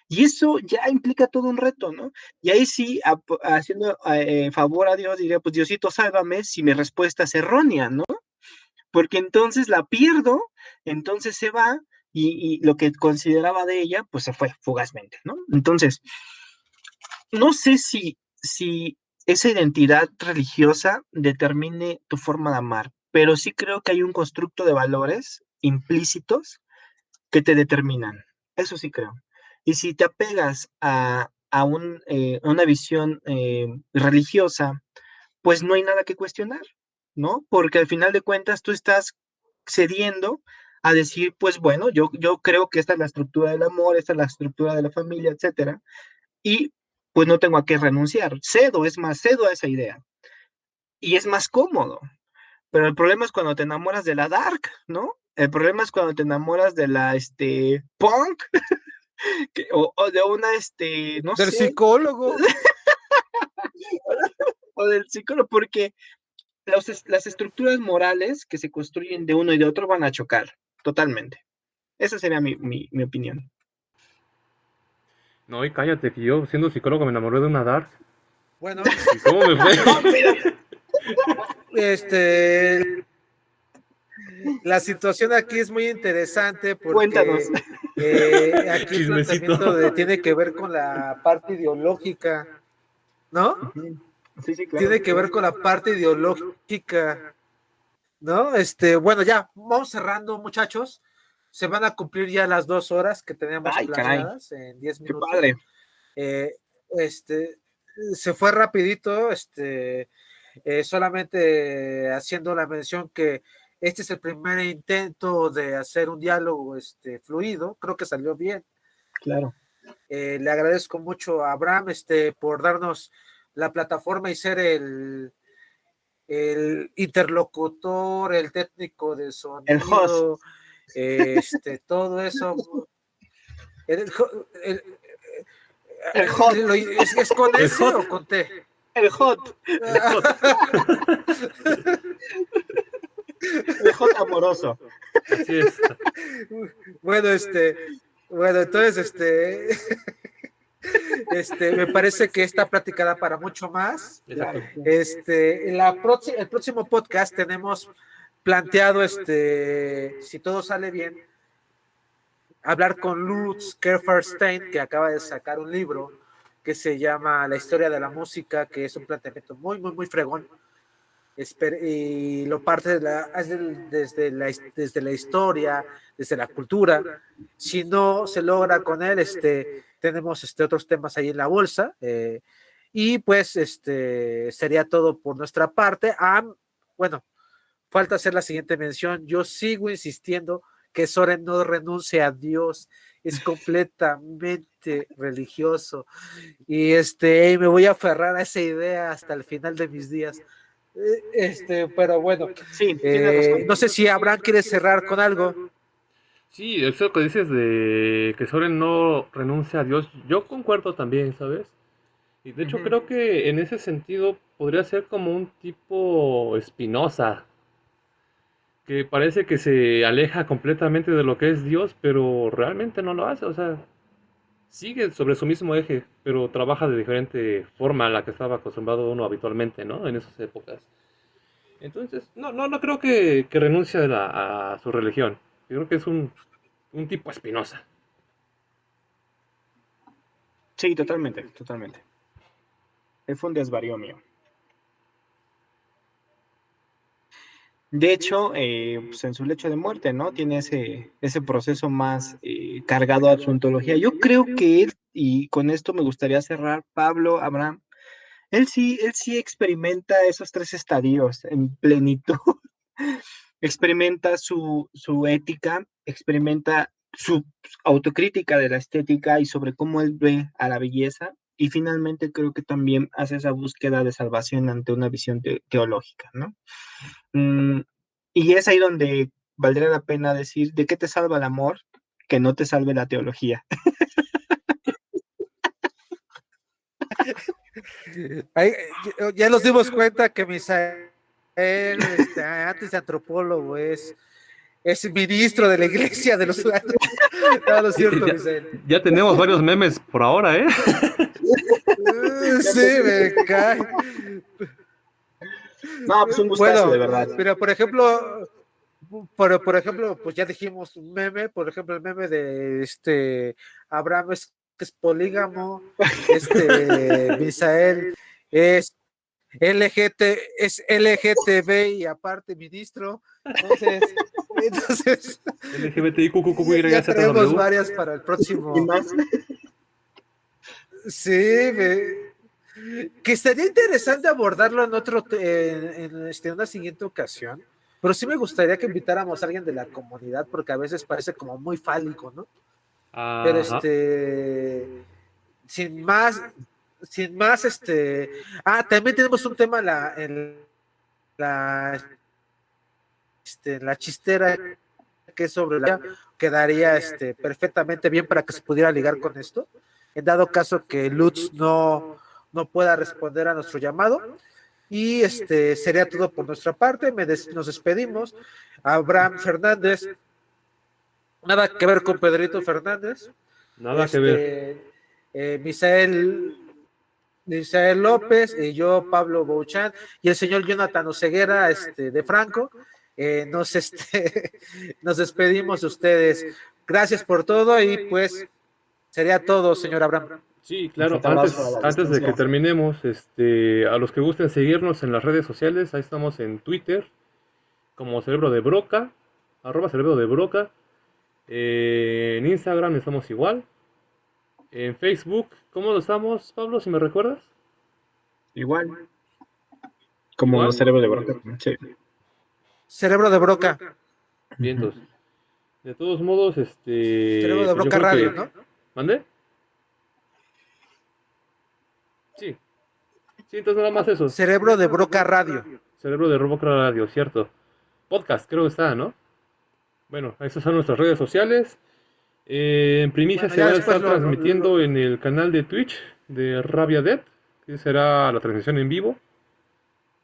Y eso ya implica todo un reto, ¿no? Y ahí sí, haciendo favor a Dios, diría, pues Diosito, sálvame si mi respuesta es errónea, ¿no? Porque entonces la pierdo, entonces se va y lo que consideraba de ella, pues se fue fugazmente, ¿no? Entonces, no sé si esa identidad religiosa determine tu forma de amar, pero sí creo que hay un constructo de valores implícitos que te determinan. Eso sí creo. Y si te apegas a una visión religiosa, pues no hay nada que cuestionar, ¿no? Porque al final de cuentas tú estás cediendo a decir, pues bueno, yo creo que esta es la estructura del amor, esta es la estructura de la familia, etcétera, y pues no tengo a qué renunciar. Cedo a esa idea. Y es más cómodo. Pero el problema es cuando te enamoras de la dark, ¿no? El problema es cuando te enamoras de la punk o de una no Del sé, psicólogo. o del psicólogo, porque las estructuras morales que se construyen de uno y de otro van a chocar totalmente. Esa sería mi opinión. No, y cállate, que yo siendo psicólogo me enamoré de una Dark. Bueno, ¿Y cómo me fue? la situación aquí es muy interesante Cuéntanos. porque aquí el Chismecito. planteamiento tiene que ver con la parte ideológica, ¿no? Sí, sí, claro. Tiene que ver con la parte ideológica, ¿no? Bueno, ya, vamos cerrando, muchachos. Se van a cumplir ya las 2 horas que teníamos Ay, caray, planeadas en 10 qué minutos. padre. Eh, se fue rapidito, solamente haciendo la mención que este es el primer intento de hacer un diálogo fluido, creo que salió bien. Claro. Le agradezco mucho a Abraham por darnos la plataforma y ser el interlocutor, el técnico de El host. sonido, todo eso. El, el, El hot. ¿Es con El S hot. o con T? El hot. El hot. El hot amoroso. Así es. Bueno, entonces, me parece que está platicada para mucho más. Exacto. El próximo podcast tenemos planteado, si todo sale bien, hablar con Lutz Kerferstein, que acaba de sacar un libro que se llama La historia de la música, que es un planteamiento muy, muy, muy fregón. Y lo parte desde la historia, desde la cultura. Si no se logra con él, tenemos otros temas ahí en la bolsa. Y pues sería todo por nuestra parte. Bueno, falta hacer la siguiente mención. Yo sigo insistiendo que Soren no renuncia a Dios, es completamente religioso. Y me voy a aferrar a esa idea hasta el final de mis días. Pero bueno, Sí, tienes razón. no sé si Abraham quiere cerrar con algo. Sí, eso que dices de que Soren no renuncia a Dios, yo concuerdo también, ¿sabes? Y de hecho creo que en ese sentido podría ser como un tipo Spinoza, que parece que se aleja completamente de lo que es Dios, pero realmente no lo hace, o sea, sigue sobre su mismo eje, pero trabaja de diferente forma a la que estaba acostumbrado uno habitualmente, ¿no? En esas épocas. Entonces, no creo que renuncie a su religión. Yo creo que es un tipo Spinoza. Sí, totalmente, totalmente. Fue un desvarío mío. De hecho, pues en su lecho de muerte, ¿no? Tiene ese proceso más cargado a su ontología. Yo creo que él, y con esto me gustaría cerrar, Pablo, Abraham, él sí experimenta esos tres estadios en plenitud. Experimenta su ética, experimenta su autocrítica de la estética y sobre cómo él ve a la belleza. Y finalmente creo que también hace esa búsqueda de salvación ante una visión teológica, ¿no? Mm, y es ahí donde valdría la pena decir, ¿de qué te salva el amor? Que no te salve la teología. Ahí, ya nos dimos cuenta que Misael, antes de antropólogo, es ministro de la iglesia de los humanos. No, no es cierto, Ya, Misael. ya tenemos varios memes por ahora, ¿eh? Sí, me cae. No, pues un gustazo, de Bueno, verdad. pero por ejemplo, pues ya dijimos un meme, por ejemplo, el meme de Abraham es polígamo, Misael es es LGTB y aparte ministro. Entonces ya traemos LGBTIQQQYZW. varias para el Y próximo. más, Sí, que estaría interesante abordarlo en una siguiente ocasión, pero sí me gustaría que invitáramos a alguien de la comunidad, porque a veces parece como muy fálico, ¿no? Pero Ajá. sin más, también tenemos un tema la, la chistera que es sobre la quedaría perfectamente bien para que se pudiera ligar con esto, en dado caso que Lutz no pueda responder a nuestro llamado. Y sería todo por nuestra parte. Nos despedimos. Abraham Fernández, nada que ver con Pedrito Fernández. Nada que ver. Misael López, y yo, Pablo Bouchan, y el señor Jonathan Oseguera, de Franco. Nos despedimos de ustedes. Gracias por todo y pues sería todo, señor Abraham. Sí, un claro. fuerte abrazo a la Antes de que distancia. terminemos, a los que gusten seguirnos en las redes sociales, ahí estamos en Twitter, como Cerebro de Broca, @Cerebro de Broca. En Instagram estamos igual. En Facebook, ¿cómo lo estamos, Pablo, si me recuerdas? Igual, como Igual. cerebro de broca. Sí. Cerebro de Broca. Vientos. De todos modos, Cerebro de pues yo Broca creo Radio, que... ¿no? ¿Mande? Sí. Sí, entonces nada más eso. Cerebro de Broca Radio. Cerebro de Robo Radio, cierto. Podcast, creo que está, ¿no? Bueno, esas son nuestras redes sociales. En primicia Bueno, se ya va a después estar transmitiendo en el canal de Twitch de Rabia Dead, que será la transmisión en vivo.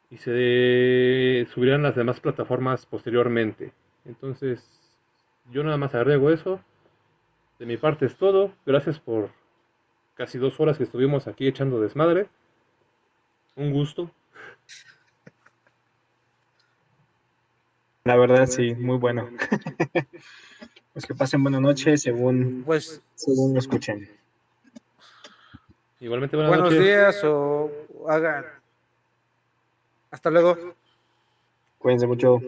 Y se subirán las demás plataformas posteriormente. Entonces, yo nada más agrego eso. De mi parte es todo. Gracias por casi 2 horas que estuvimos aquí echando desmadre. Un gusto. La verdad, sí, muy bueno. Pues que pasen buena noche Pues según lo escuchen. Igualmente buenas buenos noches. días o hagan. Hasta luego. Cuídense mucho.